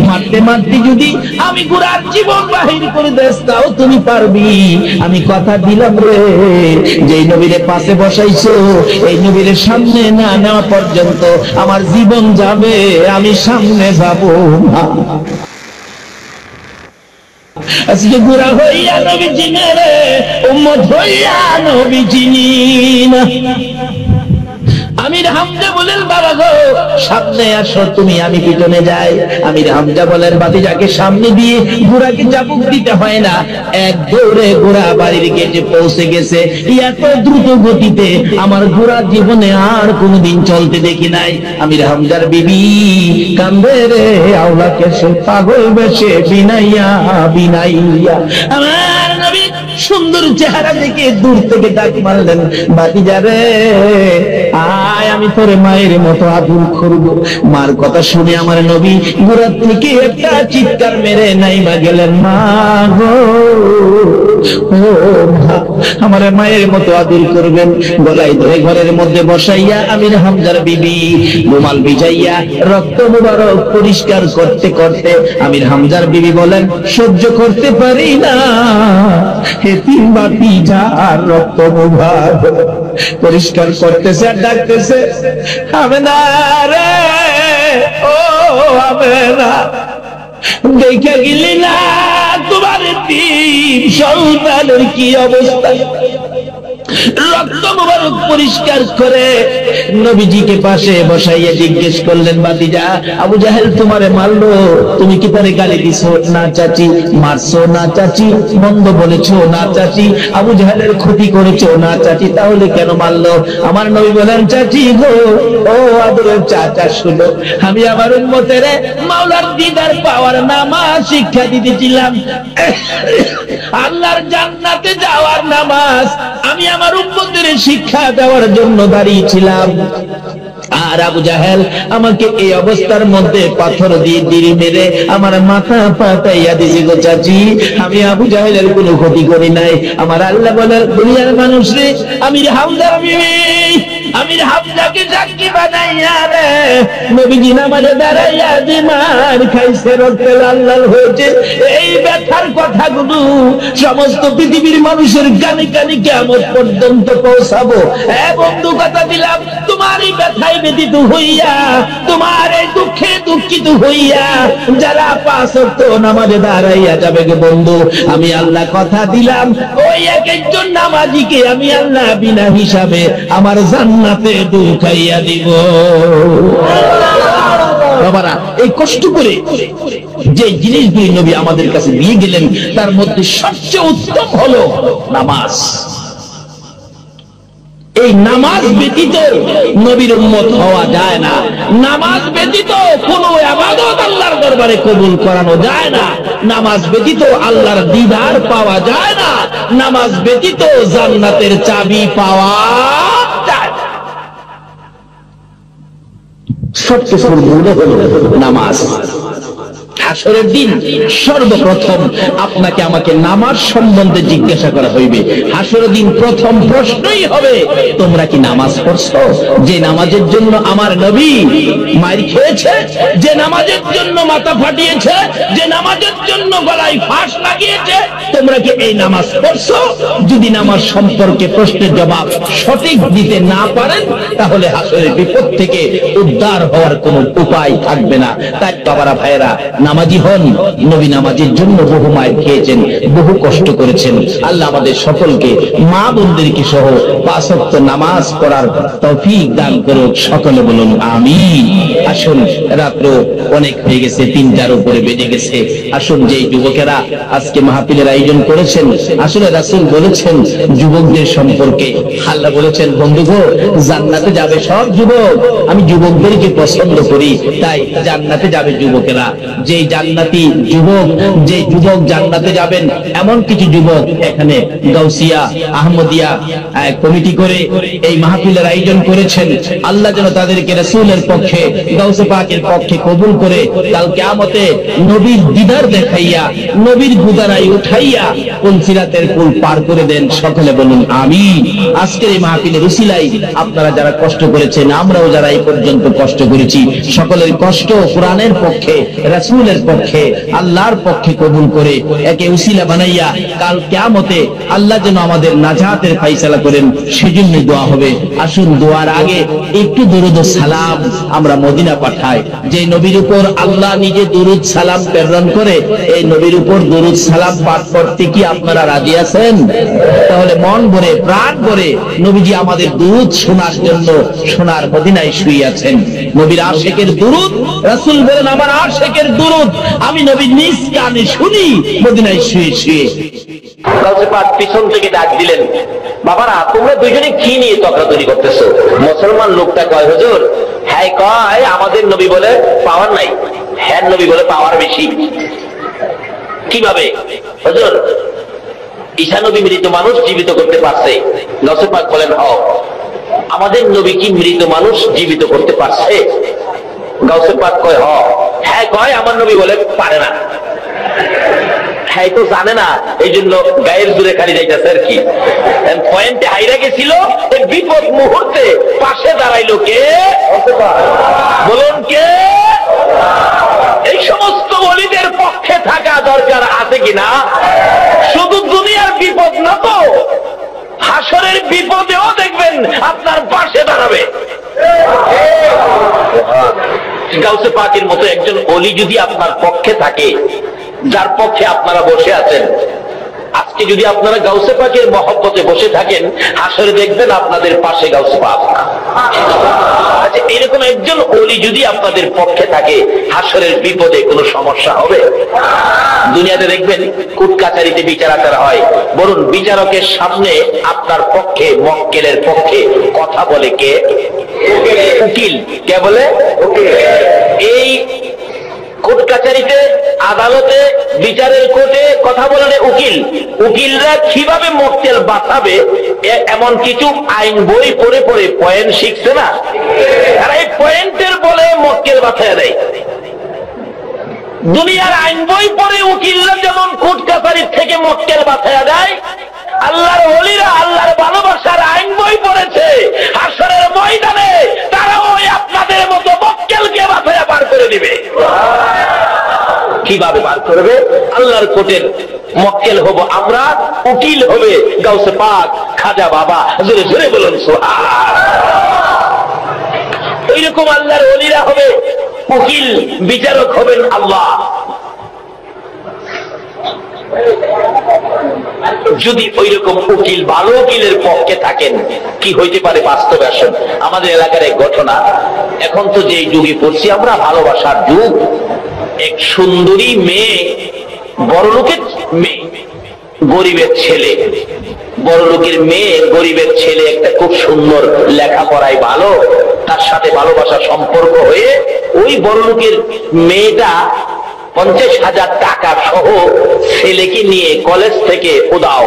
মারতে মারতে যদি আমি ঘোড়ার জীবন বাহির করে দেস তাও তুমি পারবি। আমি কথা দিলাম রে, যেই নবীরে পাশে বসাইছো এই নবীরে সামনে না নেওয়া পর্যন্ত আমার জীবন যাবে, আমি সামনে যাব না। আজকে ঘোড়া হইয়া নবী চিনে রে, উম্মত হইয়া নবী চিনি না। আমির হামজা বলেন বাবা গো সামনে আসো তুমি, আমি পিছনে যাই। আমির হামজা বলেন ভাতিজাকে সামনে দিয়ে ঘোড়াকে চাবুক দিতে হয় না, এক দৌড়ে ঘোড়া বাড়ির গেটে পৌঁছে গেছে। এত দ্রুত গতিতে আমার ঘোড়া জীবনে আর কোনদিন চলতে দেখি নাই। আমির হামজার বিবি কান্দে রে, আওলাকে সে পাগল বেশে বিনাইয়া বিনাইয়া। আমার নবী সুন্দর চেহারা দেখে দূর থেকে ডাক মারলেন, ভাতিজা রে আয়, আমি তোরে মায়ের মতো আদর করব। মার কথা শুনে আমার নবী ঘোড়া থেকে একটা চিৎকার মেরে নাইমা গেলেন, মা গো ও মা, আমার মায়ের মতো আদর করবেন। গলায় ধরে ঘরের মধ্যে বসাইয়া আমির হামজার বিবি রুমাল ভিজাইয়া রক্ত মুবারক পরিষ্কার করতে করতে আমির হামজার বিবি বলেন, সহ্য করতে পারি না এতিম ভাতিজার রক্ত মুবারক। পরিষ্কার করতেছে আর ডাকতেছে, আমেনা রে ও আমেনা, দেখে গেলি না তোমার তিন সন্তানের কি অবস্থা? রক্ত মুবারক পরিষ্কার করে নবীজিকে পাশে বসাইয়া জিজ্ঞেস করলেন, ভাতিজা আবু জাহেল তোমারে মারলো, তুমি কি তারে গালি দিছো? না চাচি। মারছো? না চাচি। মন্দ বলেছো? না চাচি। আবু জাহেলের ক্ষতি করেছো? না চাচি। তাহলে কেন মারলো? আমার নবী বলেন, চাচি গো ও আদরের চাচা শুনো, আমি আমার উম্মতের মাওলার দিদার পাওয়ার নামাজ শিক্ষা দিতেছিলাম, আল্লাহর জান্নাতে যাওয়ার নামাজ আমি আমার উম্মতের শিক্ষা দেওয়ার জন্য দাঁড়িয়েছিলাম। আর আবু জাহেল আমাকে এই অবস্থার মধ্যে পাথর দিয়ে দিরি মেরে আমার মাথা পাতাইয়া দিয়েছে গো চাচি, আমি আবু জাহেলের কোনো ক্ষতি করি নাই। আমার আল্লাহ বলেন, দুনিয়ার মানুষ রে, আমির হামজাকে সাক্ষী বানাইয়া রে নবীজি নামাজে দাঁড়াইয়া যে মার খাইছে, রক্তে লাল লাল হয়েছে, এই ব্যথার কথাগুলো সমস্ত পৃথিবীর মানুষের কানে কানে কিয়ামত পর্যন্ত পৌঁছাবো। বন্ধু কথা দিলাম, তোমার এই ব্যথায় ব্যথিত হইয়া, তোমার এই দুঃখে দুঃখিত হইয়া যারা 5 ওয়াক্ত নামাজে দাঁড়াইয়া যাবে গো বন্ধু, আমি আল্লাহ কথা দিলাম ওই এক একজন নামাজিকে আমি আল্লাহ বিনা হিসাবে আমার জান্নাতে ঢুকাইয়া দিব। বাবারা, এই কষ্ট করে যে জিনিসগুলি নবী আমাদের কাছে নিয়ে গেলেন তার মধ্যে সবচেয়ে উত্তম হলো নামাজ। এই নামাজ ব্যতীত নবীর উম্মত হওয়া যায় না। নামাজ ব্যতীত কোন ইবাদত আল্লাহর দরবারে কবুল করানো যায় না। নামাজ ব্যতীত আল্লাহর দিদার পাওয়া যায় না। নামাজ ব্যতীত জান্নাতের চাবি পাওয়া যায় না। সবচেয়ে মূল হলো নামাজ। হাসরের দিন সর্বপ্রথম আপনাকে আমাকে নামাজ সম্বন্ধে জিজ্ঞাসা করা হইবে। হাসরের দিন প্রথম প্রশ্নই হবে, তোমরা কি নামাজ পড়ছো? যে নামাজের জন্য আমার নবী মার খেয়েছে, যে নামাজের জন্য মাথা ফাটিয়েছে, যে নামাজের জন্য গলায় ফাঁস লাগিয়েছে, তোমরা কি এই নামাজ পড়ছো? যদি নামাজ সম্পর্কে প্রশ্নের জবাব সঠিক দিতে না পারেন, তাহলে হাসরের বিপদ থেকে উদ্ধার হওয়ার কোন উপায় থাকবে না। তাই বাবারা ভাইয়েরা, নামাজি হন। নবী নামাজের জন্য বহু মায়ের খেয়েছেন, বহু কষ্ট করেছেন। আল্লাহ আমাদের সকলকে, মা বোনদেরকে সহ 5 ওয়াক্ত নামাজ পড়ার তৌফিক দান করুক। সকলে বলুন আমিন। আসুন, রাত্র অনেক হয়ে গেছে, 3টার উপরে বেজে গেছে। আসুন, যে যুবকেরা আজকে মাহফিলের আয়োজন করেছেন, আসলে রাসূল বলেছেন যুবকদের সম্পর্কে, আল্লাহ বলেছেন, বন্ধুগো জান্নাতে যাবে সব যুবক, আমি যুবকদেরকে পছন্দ করি, তাই জান্নাতে যাবে যুবকেরা। যে জান্নাতি যুবক, যে যুবক জান্নাতে যাবেন, এমন কিছু যুবক এখানে গাউসিয়া আহমদিয়া কমিটি করে এই মাহফিলের আয়োজন করেছেন। আল্লাহ যেন তাদেরকে রাসূলের পক্ষে, গাউসে পাকের পক্ষে কবুল করে কাল কিয়ামতে নবীর দিদার দেখাইয়া, নবীর গুদারায় উঠাইয়া কোন সিরাতের পুল পার করে দেন। সকলে বলুন আমিন। আজকের এই মাহফিলের উসিলায় আপনারা যারা কষ্ট করেছেন, আমরাও যারা এই পর্যন্ত কষ্ট করেছি, সকলের কষ্ট কোরআনের পক্ষে, রাসূলের পক্ষে, আল্লাহর পক্ষে কবুল করে একে উসিলা বানাইয়া কাল কিয়ামতে আল্লাহ যেন আমাদের নাজাতের ফায়সালা করেন, সেজন্য দোয়া হবে। আসুন, দোয়ার আগে একটু দরুদ ও সালাম আমরা মদিনা পাঠাই। যে নবীর উপর আল্লাহ নিজে দরুদ সালাম প্রেরণ করে, এই নবীর উপর দরুদ সালাম পাঠ করতে কি আপনারা রাজি আছেন? তাহলে মন ভরে, প্রাণ ভরে নবীজি আমাদের দরুদ শোনার জন্য সোনার মদিনায় শুয়ে আছেন। নবীর আশিকের দরুদ, রাসূল বলেন আমার আশিকের দরুদ আমি নবীর নিজ কানে শুনি মদিনায় শুয়ে শুয়ে। গাউসে পাক পিছন থেকে ডাক দিলেন, বাবারা তোমরা দুইজনে কি নিয়ে তর্কাতর্কি করতেছো? মুসলমান লোকটা কয়, হুজুর হ্যাঁ কয় আমাদের নবী বলে পাওয়ার নাই, হ্যাঁ নবী বলে পাওয়ার বেশি। কিভাবে? হুজুর ঈসা নবী মৃত মানুষ জীবিত করতে পারছে। গাউসে পাক বলেন, হ আমাদের নবী কি মৃত মানুষ জীবিত করতে পারছে? গাউসে পাক কয়, হ্যাঁ কয় আমার নবী বলে পারে না। হ্যাঁ তো জানে না, এই জন্য গায়ের জোরে খালি যাইতেছে আর কি। পয়েন্টে হাইরা গেছিল, বিপদ মুহূর্তে পাশে দাঁড়াইলো কে? বলুন কে? এই সমস্ত ওলিদের পক্ষে থাকা দরকার আছে কিনা? শুধু দুনিয়ার বিপদ না তো, হাসরের বিপদেও দেখবেন আপনার পাশে দাঁড়াবে। গাউসে পাকের মতো একজন ওলি যদি আপনার পক্ষে থাকে, যার পক্ষে আপনারা বসে আছেন, আজকে যদি আপনারা গাউসে পাকের মহব্বতে বসে থাকেন, হাসরে দেখবেন আপনাদের পাশে গাউসে পাক। আচ্ছা, এরকম একজন ওলি যদি আপনাদের পক্ষে থাকে, হাসরের বিপদে কোনো সমস্যা হবে? দুনিয়াতে দেখবেন কোর্ট কাছারিতে বিচার আচার হয়, বলুন বিচারকের সামনে আপনার পক্ষে, মক্কেলের পক্ষে কথা বলে কে? উকিল। কে বলে? এই কোর্ট কাছারিতে, আদালতে, বিচারের কোর্টে কথা বলে উকিল। উকিলরা কিভাবে মক্কেল বাঁচাবে এমন কিছু আইন বই পড়ে পড়ে পয়েন্ট শিখছে না? আর এই পয়েন্টের বলে মক্কেল বাঁচায় দেয়। দুনিয়ার আইন বই পড়ে উকিলরা যেমন কোর্ট কাছারির থেকে মক্কেল বাঁচায় দেয়, আল্লাহর ওলিরা আল্লাহর ভালোবাসার আইন বই পড়েছে, হাসরের ময়দানে তারাও ওই আপনাদের মতো মক্কেলকে বাঁচায় পার করে দিবে। কিভাবে পার করবে? আল্লাহর কোর্টের মক্কেল হব আমরা, উকিল হবে গাউসে পাক, খাজা বাবা। জোরে জোরে বলুন সুবহান। এইরকম আল্লাহর ওলিরা হবে উকিল, বিচারক হবেন আল্লাহ। যদি ওই রকম উকিল, ভালো উকিলের পক্ষে থাকেন, কি হইতে পারে বাস্তবে? আসুন, আমাদের এলাকার এক ঘটনা। এখন তো যে যুগে পড়ছি আমরা, ভালোবাসার যুগ। এক সুন্দরী মেয়ে, বড় লোকের মেয়ে, গরিবের ছেলে, বড় লোকের মেয়ে, গরিবের ছেলে, একটা খুব সুন্দর, লেখাপড়ায় ভালো, তার সাথে ভালোবাসা সম্পর্ক হয়ে ওই বড় লোকের মেয়েটা 50,000 টাকা সহ ছেলেকে নিয়ে কলেজ থেকে উদাও।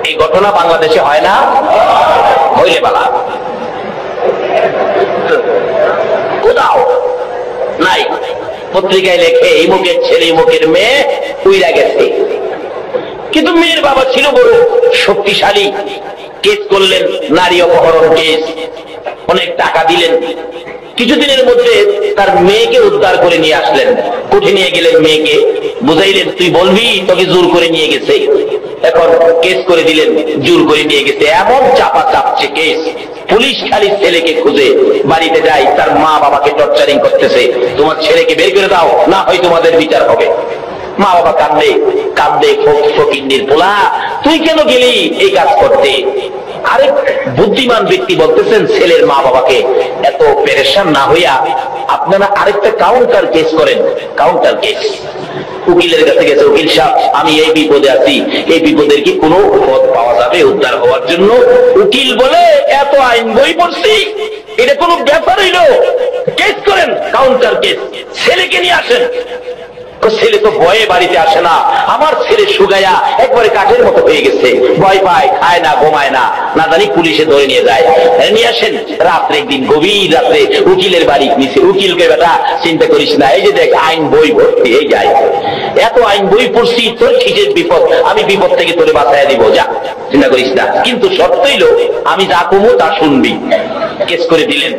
এই ঘটনা বাংলাদেশে হয় না? হইলে বালা উদাও নাই। পত্রিকায় লেখে ইমুকের ছেলে ইমুকের মেয়ে উইরা গেছে। কিন্তু মেয়ের বাবা ছিল বড় শক্তিশালী, কেস করলেন, নারী অপহরণ কেস, অনেক টাকা দিলেন। কিছুদিনের মধ্যে তার মেয়েকে উদ্ধার করে নিয়ে আসলেন, কোর্টে নিয়ে গেলেন, মেয়েকে বুঝাইলেন তুই বলবি তোকে জোর করে নিয়ে গেছে। এখন কেস করে দিলেন, জোর করে নিয়ে গেছে। এমন চাপা চাপছে কেস, পুলিশ খালি ছেলেকে খুঁজে বাড়িতে যায়, তার মা বাবাকে টর্চারিং করতেছে, তোমার ছেলেকে বের করে দাও, না হয় তোমাদের বিচার হবে। মা বাবা কান্দে কান্দে, ফকিন্নির পোলা তুই কেন গেলি এই কাজ করতে? আরেক বুদ্ধিমান ব্যক্তি বলতেছেন ছেলের মা বাবাকে এত পেরেশান না হইয়া আপনারা আরেকটা কাউন্টার কেস করেন। কাউন্টার কেস উকিলের কাছে গেছে, উকিল সাহেব আমি এই বিপদে আছি, এই বিপদের কি কোনো পথ পাওয়া যাবে উদ্ধার হওয়ার জন্য? উকিল বলে এত আইন বই পড়ছি, এটা কোনো ব্যাপার হইল, কেস করেন, কাউন্টার কেস, ছেলেকে নিয়ে আসেন। ছেলে তো ভয়ে বাড়িতে আসে না, আমার ছেলে সুগায়া একবারে কাঠের মতো হয়ে গেছে, ভয় পায়, খায় না, ঘুমায় না, না জানি পুলিশে ধরে নিয়ে যায়। নিয়ে আসেন। রাত্রে একদিন গভীর রাত্রে উকিলের বাড়ি নিচে, উকিলকে বেটা চিন্তা করিস না, এই যে দেখ আইন বই ভর্তি, এই যায় এত আইন বই পড়ছি, তোর কিসের বিপদ, আমি বিপদ থেকে তোরে বাঁচাইয়া দিব, যা চিন্তা করিস না, কিন্তু শর্ত হইল আমি যা কমো তা শুনবি। কেস করে দিলেন।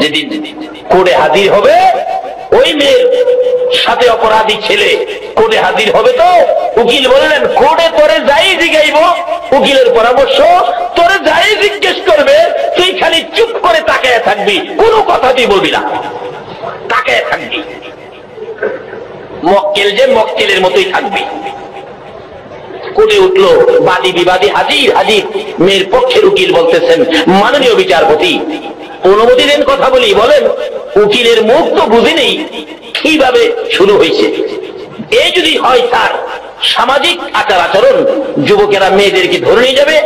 যেদিন কোর্টে হাজির হবে, ওই মেয়ের সাথে অপরাধী ছেলে কোর্টে হাজির হবে, তো উকিল বললেন কোর্টে তোরে যাই জিগাইব, উকিলের পরামর্শ তোরে যাই জিজ্ঞেস করবে তুই খালি চুপ করে তাকায় থাকবি, কোনো কথা তুই বলবি না, তাকায় থাকবি, মক্কেল যে মক্কেলের মতোই থাকবি। কোর্টে উঠলো, বাদী বিবাদী হাজির হাজির। মেয়ের পক্ষের উকিল বলতেছেন মাননীয় বিচারপতি অনুমতি দেন কথা বলি। বলেন। উকিলের মুখ তো বুঝি নেই কিভাবে শুরু হয়েছে। এই যদি হয় তার সামাজিক আচার আচরণ, যুবকেরা মেয়েদেরকে ধরে নিয়ে যাবে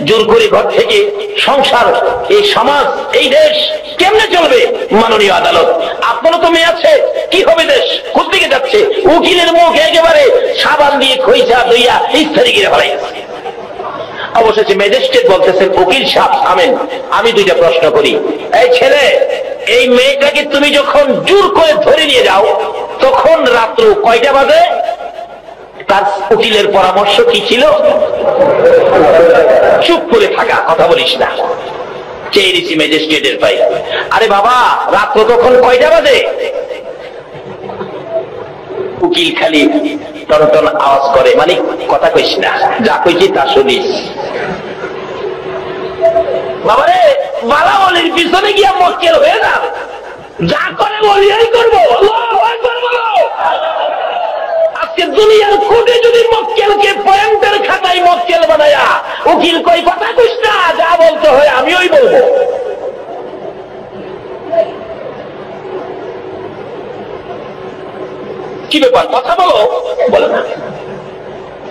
জোর করে ঘর থেকে, সংসার, এই সমাজ, এই দেশ কেমনে চলবে? মাননীয় আদালত আপনারও তো মেয়ে আছে, কি হবে দেশ, কোন দিকে যাচ্ছে? উকিলের মুখ একেবারে সাবান দিয়ে খইচা দইয়া ইস্তারি গিরে ফেলাই। অবশেষে ম্যাজিস্ট্রেট বলতেছেন উকিল সাহেব থামেন, আমি দুইটা প্রশ্ন করি। এই ছেলে, এই মেয়েটাকে তুমি যখন জোর করে ধরে নিয়ে যাও তখন রাত্র কয়টা বাজে? তার উকিলের পরামর্শ কি ছিল? চুপ করে থাকা, কথা বলিস না। চেয়ে দিছি ম্যাজিস্ট্রেটের ভাই, আরে বাবা রাত্র তখন কয়টা বাজে? উকিল খালি টনটন আওয়াজ করে, মানে কথা কইস না, যা কইছি তা শুনিস। বাবারে বালা বলির পিছনে গিয়া মক্কেল হয়ে না, যা করে বলিয়াই করবো। আজকে দুনিয়ার কোর্টে যদি মক্কেলকে পয়েন্টের খাতায় মক্কেল বানায়া উকিল কই কথা কইস না, যা বলতে হয় আমি ওই বলবো। কি ব্যাপার, কথা বলো? বলো না।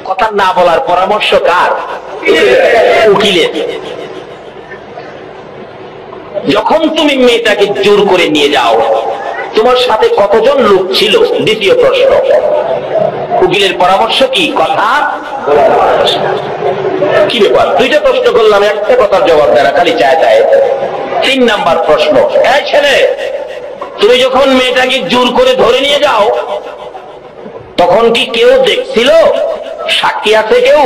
কথা না বলার পরামর্শ কার? উকিলের। যখন তুমি মেয়েটাকে জোর করে নিয়ে যাও, তোমার সাথে কতজন লোক ছিল? দ্বিতীয় প্রশ্ন। উকিলের পরামর্শ কি? কথা। কি ব্যাপার, দুইটা প্রশ্ন করলাম, একটা কথার জবাব দেয় না, খালি চায় চায়। 3 নাম্বার প্রশ্ন, এই ছেলে, তুমি যখন মেয়েটাকে জোর করে ধরে নিয়ে যাও তখন কি কেউ দেখছিল? সাক্ষী আছে কেউ?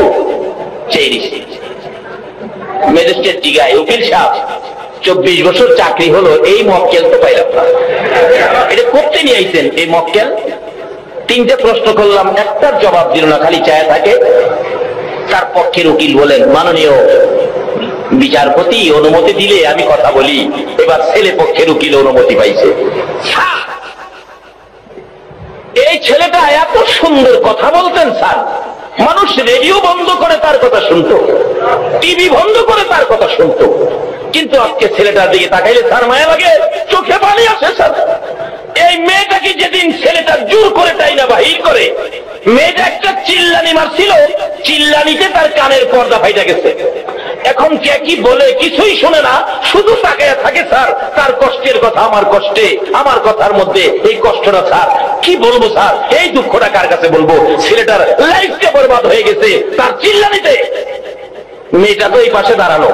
ম্যাজিস্ট্রেট জিগায়, উকিল সাহেব 24 বছর চাকরি হলো, এই মক্কেল তো পাইলাম না, এটা করতে নিয়ে আইছেন এই মক্কেল? 3টে প্রশ্ন করলাম, একটার জবাব দিল না, খালি চায় থাকে। তার পক্ষের উকিল বলেন মাননীয় বিচারপতি অনুমতি দিলে আমি কথা বলি। এবার ছেলে পক্ষের উকিল অনুমতি পাইছে। এই ছেলেটা এত সুন্দর কথা বলতেন স্যার, মানুষ রেডিও বন্ধ করে তার কথা শুনতো, টিভি বন্ধ করে তার কথা শুনতো, কিন্তু আজকে ছেলেটার দিকে তাকাইলে তার মায়া লাগে, চোখে পানি আসে স্যার। এই মেয়েটাকে যেদিন ছেলেটা জোর করে টাইনা বাহির করে, মেয়েটা একটা চিল্লানি মারছিল, চিল্লানিতে তার কানের পর্দা ফাইটা গেছে। এখন কে কি বলে কিছুই শোনে না, শুধু তাকায় থাকে স্যার। তার কষ্টের কথা আমার কষ্টে, আমার কথার মধ্যে এই কষ্টটা স্যার কি বলবো স্যার, এই দুঃখটা কার কাছে বলবো? ছেলেটার লাইফটা বরবাদ হয়ে গেছে তার চিল্লানিতে। মেয়েটা তো এই পাশে দাঁড়ালো,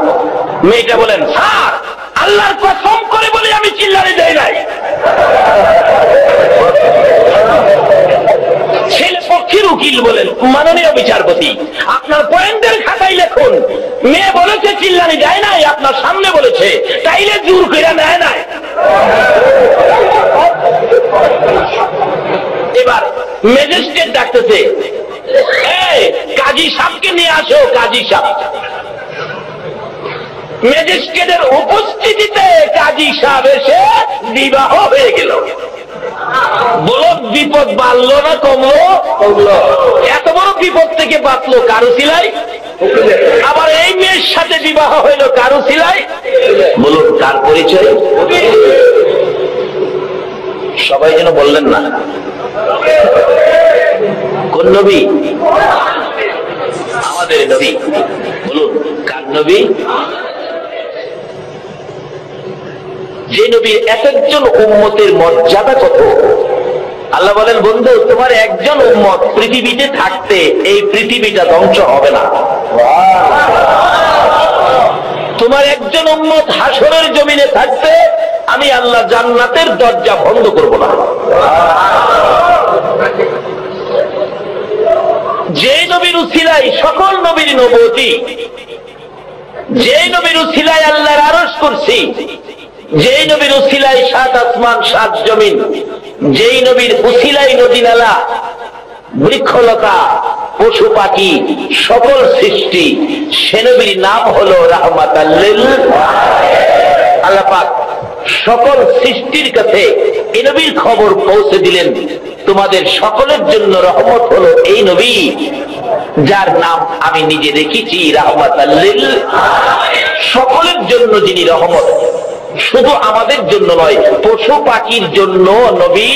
মেয়েটা বলেন স্যার আল্লাহর কসম করে বলি আমি চিল্লানি দেই নাই। ছেলে পক্ষের উকিল বলেন, মাননীয় বিচারপতি আপনার পয়েন্টের খাতায় লিখুন, মেয়ে বলেছে চিল্লানি যায় নাই, আপনার সামনে বলেছে, তাইলে জোর করে নেয় নাই। এবার ম্যাজিস্ট্রেট ডাকতেছে, কাজী সাহেবকে নিয়ে আসো। কাজী সাহেব, ম্যাজিস্ট্রেটের উপস্থিতিতে কাজী সাহেব এসে বিবাহ হয়ে গেল। বলো বিপদ বাড়লো না কমলো? এত বড় বিপদ থেকে বাঁচলো কারো সিলাই। আবার এই মেয়ের সাথে বিবাহ হইল কারো সিলাই। বলুন কার পরিচয়? সবাই যেন বললেন না। কোন নবী? আমাদের নবী। বলুন কার নবী? যে নবীর এক একজন উম্মতের মর্যাদা কত। আল্লাহ বলেন, বন্ধু তোমার একজন উম্মত পৃথিবীতে থাকতে এই পৃথিবীটা ধ্বংস হবে না। তোমার একজন উম্মত হাসরের জমিনে থাকতে আমি আল্লাহ জান্নাতের দরজা বন্ধ করব না। যে নবীর উসিলায় সকল নবীর নবুয়তি, যে নবীর উসিলায় আল্লাহর আরশ করছি, যেই নবীর উসিলায় 7 আসমান 7 জমিন, যেই নবীর উসিলায় নদী নালা বৃক্ষলতা পশু পাখি সকল সৃষ্টি, সে নবীর নাম হলো রাহমাতাল লিল আলামিন। আল্লাহ পাক সকল সৃষ্টির কাছে এই নবীর খবর পৌঁছে দিলেন, তোমাদের সকলের জন্য রহমত হলো এই নবী, যার নাম আমি নিজে রেখেছি রাহমাতাল লিল আলামিন। সকলের জন্য যিনি রহমত, শুধু আমাদের জন্য নয়, পশু পাখির জন্য নবী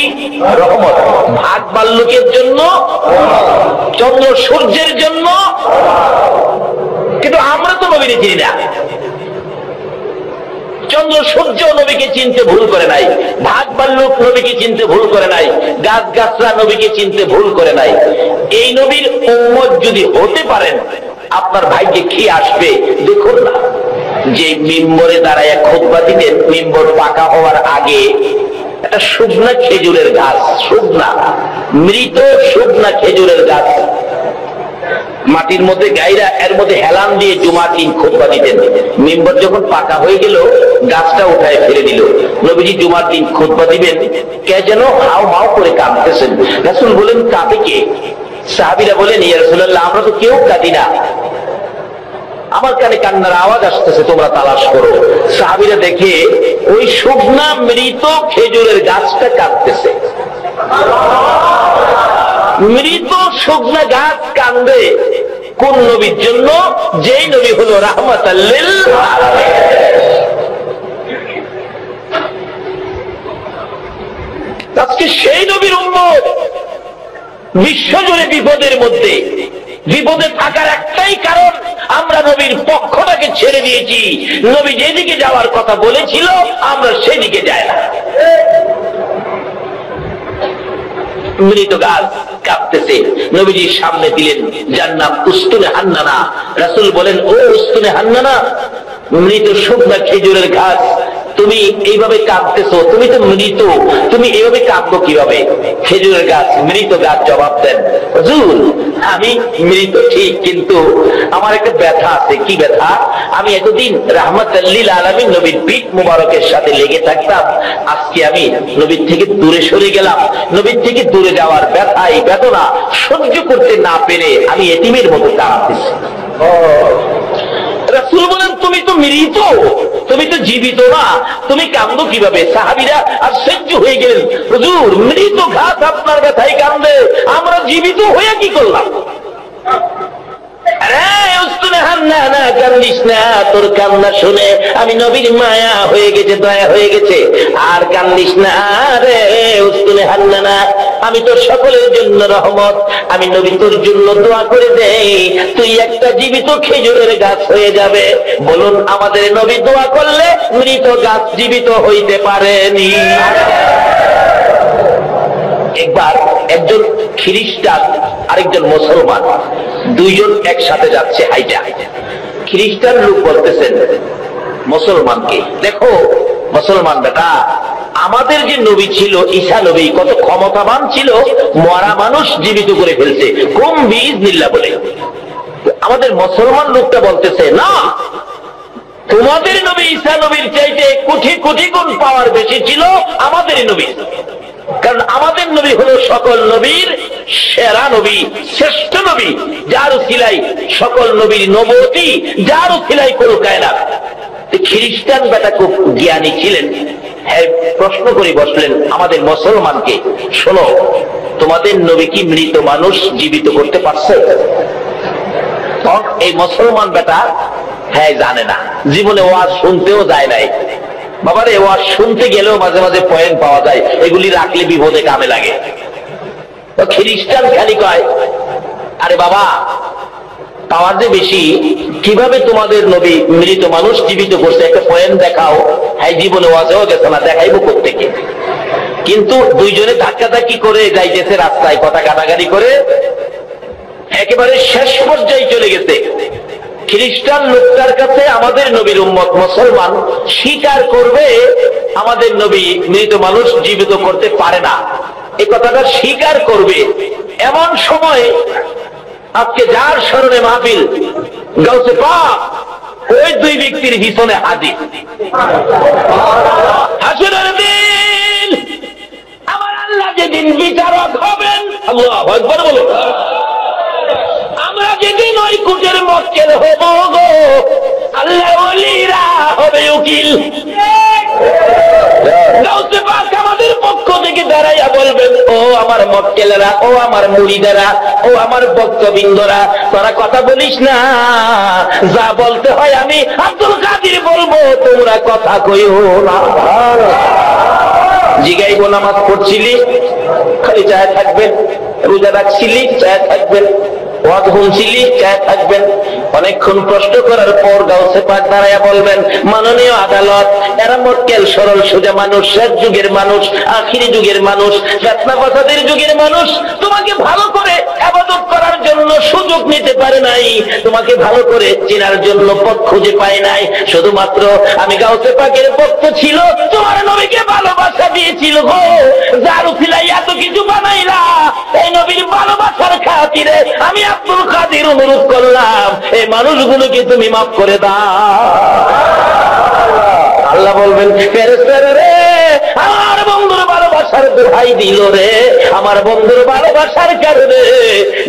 রহমত, ভাগ বাল্যকের জন্য, চন্দ্র সূর্যের জন্য। কিন্তু আমরা তো নবীকে চিনি না। চন্দ্র সূর্য নবীকে চিনতে ভুল করে নাই, ভাগ বাল্যক নবীকে চিনতে ভুল করে নাই, গাছ গাছরা নবীকে চিনতে ভুল করে নাই। এই নবীর উম্মত যদি হতে পারেন, আপনার ভাগ্যে কি আসবে দেখুন না। যে মিম্বরে দাঁড়ায় খুতবা দিতেন, মিম্বর পাকা হওয়ার আগে একটা শুকনা খেজুরের গাছ, শুকনা মৃত শুকনা খেজুরের গাছ মাটির মধ্যে গাইরা এর মধ্যে হেলান দিয়ে জুমার দিন খুতবা দিতেন। মিম্বর যখন পাকা হয়ে গেল, গাছটা উঠায় ফেলে দিল। নবীজি জুমার দিন খুতবা দিবেন, কে যেন হাও হাও করে কাঁদতেছেন। রাসূল বলেন, কাঁদে কে? সাহাবীরা বলেন, ইয়া রাসূলুল্লাহ, আমরা তো কেউ কাঁদি না, আমার কানে কান্নার আওয়াজ আসতেছে, তোমরা তালাশ করো। সাহাবীরা দেখে ওই শুকনা মৃত খেজুরের গাছটা কাঁদতেছে। মৃত শুকনা গাছ কান্দে কোন নবীর জন্য? যেই নবী হলো রাহমাতাল লিল আলামিন। আজকে সেই নবীর উম্মত বিশ্বজুড়ে বিপদের মধ্যে। বিপদে থাকার একটাই কারণ, আমরা নবীর পক্ষটাকে ছেড়ে দিয়েছি। নবী যেদিকে যাওয়ার কথা বলেছিল আমরা সেদিকে যাই না। মৃত গাছ কাঁপতেছে, নবীজির সামনে দিলেন, যার নাম উস্তুনে হান্নানা। রাসূল বলেন, ও উস্তুনে হান্নানা, মৃত শুকনা খেজুরের গাছ, তুমি এইভাবে কাঁদতেছো, তুমি তো মৃত, তুমি এইভাবে কাঁদবো কিভাবে? খেজুরের গাছ, মৃত গাছ জবাব দেন, হুজুর আমি মৃত ঠিক, কিন্তু আমার একটা ব্যথা আছে। কি ব্যথা? আমি এতদিন রাহমাতাল লিল আলামিন নবীর পিঠ মুবারকের সাথে লেগে থাকতাম, আজকে আমি নবীর থেকে দূরে সরে গেলাম। নবীর থেকে দূরে যাওয়ার ব্যথা, এই বেদনা সহ্য করতে না পেরে আমি এতিমের মতো কাঁদতেছি। রাসূল বলেন, তুমি তো মৃত, তুমি তো জীবিত না, তুমি কান্দো কিভাবে? সাহাবীরা আশ্চর্য হয়ে গেলেন, হুজুর মৃত গাছ আপনার ব্যথায় কান্দে, আমরা জীবিত হয়ে কি করলাম? কান্দিস না, তোর কান্না শুনে আমি নবীর মায়া হয়ে গেছে, দয়া হয়ে গেছে, আর কান্দিস না রে উস্তুনে হান্নানা, আমি তোর সকলের জন্য রহমত, আমি নবী তোর জন্য দোয়া করে দেই, তুই একটা জীবিত খেজুরের গাছ হয়ে যাবে। বলুন, আমাদের নবী দোয়া করলে মৃত গাছ জীবিত হইতে পারেনি। একবার একজন খ্রিস্টান আরেকজন মুসলমান, দুইজন একসাথে যাচ্ছে হাইটা। খ্রিস্টান লোক বলতেছেন মুসলমানকে, দেখো মুসলমান বেটা, আমাদের যে নবী ছিল ঈসা নবী কত ক্ষমতাবান ছিল, মরা মানুষ জীবিত করে ফেলছে কুম বিইজনিল্লাহ বলে। আমাদের মুসলমান লোকটা বলতেছে না, তোমাদের নবী ঈসা নবীর চাইতে কোটি কোটি গুণ পাওয়ার বেশি ছিল আমাদের নবী, কারণ আমাদের নবী হলো সকল নবীর সেরা নবী, শ্রেষ্ঠ নবী, যার উসিলাই সকল নবীর নবুয়তি, যার উসিলাই কোন কায়নাত। খ্রিস্টান বেটা খুব জ্ঞানী ছিলেন, হ্যাঁ প্রশ্ন করে বসলেন আমাদের মুসলমানকে, শোনো তোমাদের নবী কি মৃত মানুষ জীবিত করতে পারছে? এই মুসলমান বেটা হ্যাঁ জানে না, জীবনে ওয়াজ শুনতেও যায় নাই। বাবারে ওয়াজ শুনতে গেলেও মাঝে মাঝে পয়েন্ট পাওয়া যায়, এগুলি রাখলে বিপদে কামে লাগে। খ্রিস্টান খালি কয় আরে বাবা পাওয়ার যে বেশি, কিভাবে তোমাদের নবী মৃত মানুষ জীবিত করছে একটা পয়েন্ট দেখাও। হ্যাঁ জীবনে ওয়াজেও গেছে না, দেখাইবো কোত্থেকে। কিন্তু দুইজনে ধাক্কাধাক্কি করে যাইতেছে রাস্তায়, কথা কাটাকাটি করে একেবারে শেষ পর্যায়ে চলে গেছে। খ্রিস্টান লোকটার কাছে আমাদের নবীর উম্মত মুসলমান স্বীকার করবে আমাদের নবী মৃত মানুষ জীবিত করতে পারে না, এই কথাটা স্বীকার করবে। এমন সময় আজকে যার স্মরণে মাহফিল গাউসে পাক ওই দুই ব্যক্তির পিছনে হাজির। হাসরের দিন আমার আল্লাহ যেদিন বিচারক হবেন, আল্লাহু আকবার বলো, আমরা যেদিন ওই কুটের মক্কেল হব গো, আল্লাহ ওলিরা হবে উকিল। গাউসে পাক আমাদের পক্ষ থেকে দাঁড়াইয়া বলবেন, ও আমার মক্কেলেরা, ও আমার মুরিদেরা, ও আমার ভক্তবৃন্দরা, তোরা কথা বলিস না, যা বলতে হয় আমি আব্দুল কাদের বলবো, তোমরা কথা কইও না। জিগাইব নামাজ পড়ছিলি খালি চায় থাকবেন, রোজা রাখছিলি চায় থাকবেন, ওয়াজ শুনছিলি চায় থাকবেন। অনেকক্ষণ প্রশ্ন করার পর গাউসে পাক দাঁড়াইয়া বলবেন, মাননীয় আদালত, এরা মক্কেল সরল সোজা মানুষ, শেষ যুগের মানুষ, আখিরি যুগের মানুষ, ফিতনা ফাসাদের যুগের মানুষ, তোমাকে ভালো করে ইবাদত করার জন্য সুযোগ নিতে পারে নাই, তোমাকে ভালো করে চেনার জন্য পথ খুঁজে পায় নাই। শুধুমাত্র আমি গাউসে পাকের ভক্ত ছিল, তোমার নবীকে ভালোবাসা দিয়েছিল গো, যার উসিলায় এত কিছু বানাইলা, এই নবীর ভালোবাসার খাতিরে আমি আব্দুল কাদের অনুরোধ করলাম এই মানুষগুলোকে তুমি মাফ করে দাও। আল্লাহ বলবেন, ফেরেশতারা রে, আমার বন্ধুর ভালোবাসার দোহাই দিল রে, আমার বন্ধুর ভালোবাসার কারণে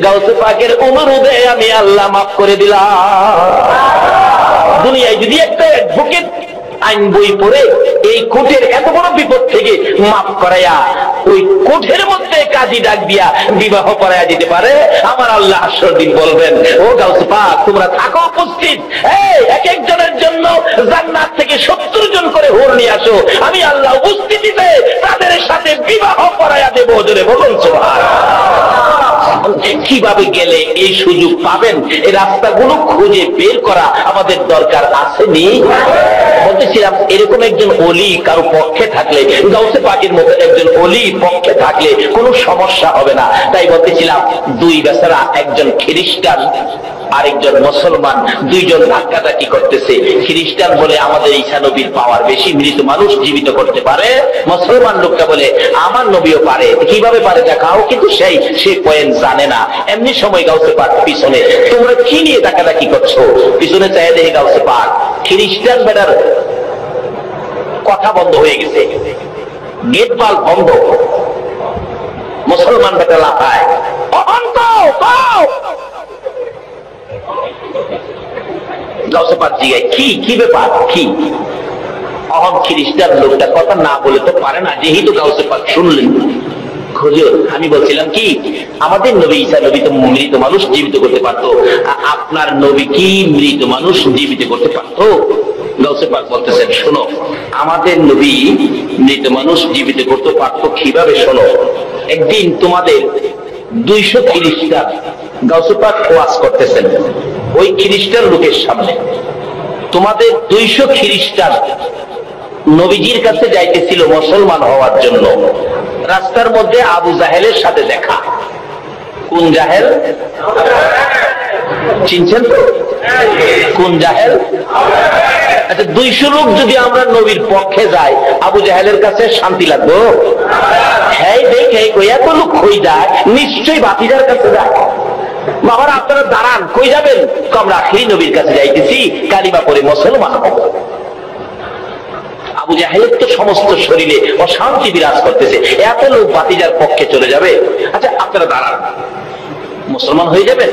গাউসে পাকের অনুরোধে আমি আল্লাহ মাফ করে দিলাম। দুনিয়ায় যদি একটা অ্যাডভোকেট আইন বই পড়ে এই কোর্টের এত বড় বিপদ থেকে মাফ করাইয়া ওই কোর্টের মধ্যে কাজী ডাক দিয়া বিবাহ করাইয়া দিতে পারে, আমার আল্লাহ হাসরের দিন বলবেন, ও গাউসে পাক তোমরা থাকো উপস্থিত, এই এক একজনের জন্য জান্নাত থেকে 70 জন করে হুর নিয়ে আসো, আমি আল্লাহ উপস্থিতিতে তাদের সাথে বিবাহ করাইয়া দেব। জোরে বলুন সুবহানাল্লাহ। কিভাবে গেলে এই সুযোগ পাবেন, এই রাস্তাগুলো খুঁজে বের করা আমাদের দরকার আসেনি? বলতেছিলাম এরকম একজন ওলি কারো পক্ষে থাকলে, গাউসে পাকের মতো একজন ওলি পক্ষে থাকলে কোনো সমস্যা হবে না। তাই বলতেছিলাম দুই বেচারা, একজন খ্রিস্টান আরেকজন মুসলমান, দুইজন ধাক্কাধাক্কি করতেছে। খ্রিস্টান বলে আমাদের ঈসা নবীর পাওয়ার বেশি, মৃত মানুষ জীবিত করতে পারে। মুসলমান লোকটা বলে আমার নবীও পারে, কিভাবে পারে দেখাও, কিন্তু সে পয়েন্ট জানে না। এমনি সময় গাউসে পাক পিছনে, তোমরা কি নিয়ে ধাক্কাধাক্কি করছো? পিছনে চাই দেখে গাউসে পাক খ্রিস্টান বেটার কথা বন্ধ হয়ে গেছে, গেট বাল বন্ধ। মুসলমান বেটা লাফায়, গাউসে পাক জিগায়, কি ব্যাপার, কি? অহন খ্রিস্টান লোকটা কথা না বলে তো পারে না, যেহেতু গাউসে পাক শুনলেন। হুজুর আমি বলছিলাম কি, আমাদের নবী ঈসা নবী তো মৃত মানুষ জীবিত করতে পারতো, আপনার নবী কি মৃত মানুষ জীবিত করতে পারতো? গাউসে পাক বলতেছেন, শোনো, আমাদের নবী মৃত মানুষ জীবিত করতে পারতো কিভাবে, শোনো। একদিন তোমাদের 200 খ্রিস্টান, গাউসে পাক ওয়াজ করতেছেন ওই খ্রিস্টান লোকের সামনে, তোমাদের 200 খ্রিস্টান নবীজির কাছে যাইতেছিল মুসলমান হওয়ার জন্য। রাস্তার মধ্যে আবু জাহেলের সাথে দেখা। কোন জাহেল? চিনছেন তো কোন জাহেল? আচ্ছা 200 লোক যদি আমরা নবীর পক্ষে যাই, আবু জাহেলের কাছে শান্তি লাগবো? হ্যাঁ দেখে এত লোক কই যায়, নিশ্চয়ই বাতিজার কাছে যায়। বাবারা আপনারা দাঁড়ান, কই যাবেন? আমরা আখেরি নবীর কাছে যাইতেছি, কালিমা পড়ে মুসলমান হব। আবু জাহেলের তো সমস্ত শরীরে অশান্তি বিরাজ করতেছে, এত লোক বাতিজার পক্ষে চলে যাবে। আচ্ছা আপনারা দাঁড়ান, মুসলমান হয়ে যাবেন।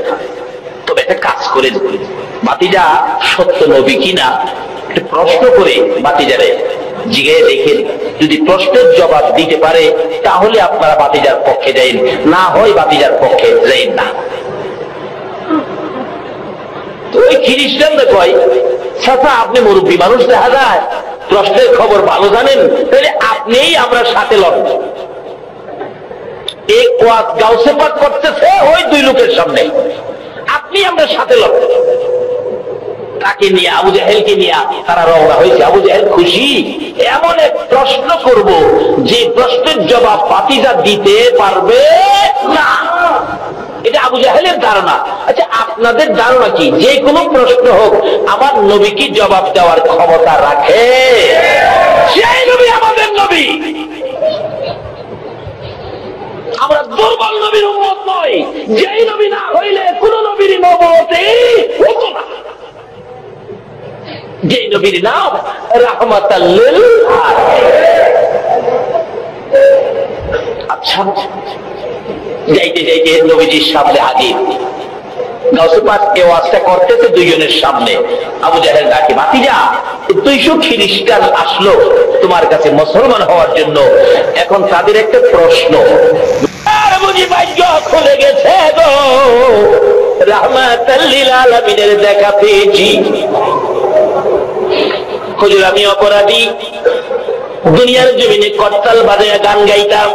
তবে একটা কাজ করে, বাতিজা সত্য নবী কিনা একটা প্রশ্ন করে বাতিজারে জিজ্ঞেস দেখেন, যদি প্রশ্নের জবাব দিতে পারে তাহলে আপনারা বাতিজার পক্ষে যাইন, না হয় বাতিজার পক্ষে যাইন না। তো ওই খ্রিস্টানরা কয়, চাচা আপনি মুরব্বী মানুষ, দেখা যায় প্রশ্নের খবর ভালো জানেন, তাহলে আপনিই আমরা সাথে লড়ব। এক ওয়াজ গাউসে পাক করতেছে ওই 2 লোকের সামনে, আপনি আমরা সাথে লড়ব। তাকে নিয়ে, আবু জাহেলকে নিয়ে তারা রওনা হয়েছে। আবু জাহেল খুশি, এমন এক প্রশ্ন করব যে প্রশ্নের জবাব বাতিজা দিতে পারবে না। এটা আবু জাহেলের ধারণা। আচ্ছা আপনাদের ধারণা কি, যে কোনো প্রশ্ন হোক আমার নবী কি জবাব দেওয়ার ক্ষমতা রাখে? সেই নবী আমাদের নবী। আমরা দুর্বল নবীর উম্মত নই, যেই নবী না হইলে কোন নবীর নবুয়তই হতো না। যেই নবীর নাম রাহমাতাল লিল আলামিন। আচ্ছা যাইতে যাইতে নবীজির সামনে হাজির। গাউসে পাক এই ওয়াজটা করতেছে 2 জনের সামনে। আবু জাহেল ডাকে, ভাতিজা 200 খ্রিস্টান আসলো তোমার কাছে মুসলমান হওয়ার জন্য, এখন তাদের একটা প্রশ্ন, আর বুঝি ভাগ্য খুলে গেছে গো, রাহমাতাল লিল আলামিনের দেখা পেয়েছি। হুজুর আমি অপরাধী, দুনিয়ার জমিনে করতাল বাজায় গান গাইতাম,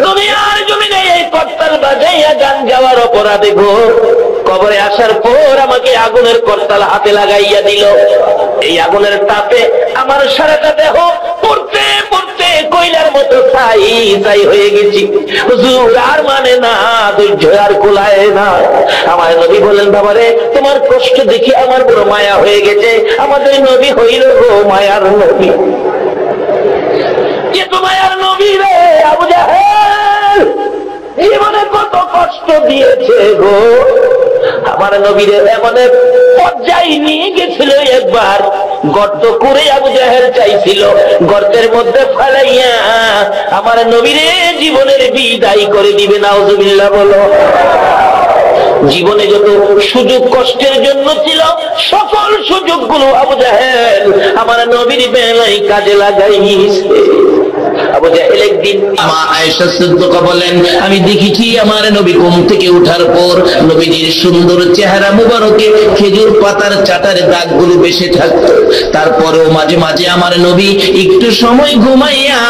দুনিয়ার জমিনে এই করতাল বাজাইয়া গান গাওয়ার অপরাধে গো, কবরে আসার পর আমাকে আগুনের করতাল হাতে লাগাইয়া দিল। এই আগুনের তাপে আমার সারাটা দেহ পড়তে পড়তে কয়লার মতো ছাই ছাই হয়ে গেছি। হুজুর আর মানে না, ধৈর্য আর কুলায় না। আমার নবী বলেন, বাবারে তোমার কষ্ট দেখে আমার বড় মায়া হয়ে গেছে। আমাদের নবী হইল গো মায়ার নবী। কে তো মায়ার নবী রে? আবু জাহেল জীবনে কত কষ্ট দিয়েছে গো। আমার নবীরে এমন পর্যায়ে নিয়ে গেছিল, একবার গর্ত করে আবু জাহেল চাইছিল গর্তের মধ্যে ফেলাইয়া আমার নবীরে জীবনের বিদায় করে দিবে। নাউজুবিল্লাহ বলো। জীবনে যত সুযোগ কষ্টের জন্য ছিল, সকল সুযোগগুলো আবু জাহেল আমার নবীর বেলায় কাজে লাগাইছে। আবু জাহেল একদিন মা আয়েশা সিদ্দিকা বলেন, আমি দেখেছি আমার নবী ঘুম থেকে ওঠার পর নবীজির সুন্দর চেহারা মুবারকে খেজুর পাতার চাটার দাগগুলো বেশি থাকতো। তারপরেও মাঝে মাঝে আমার নবী একটু সময় ঘুমাইয়া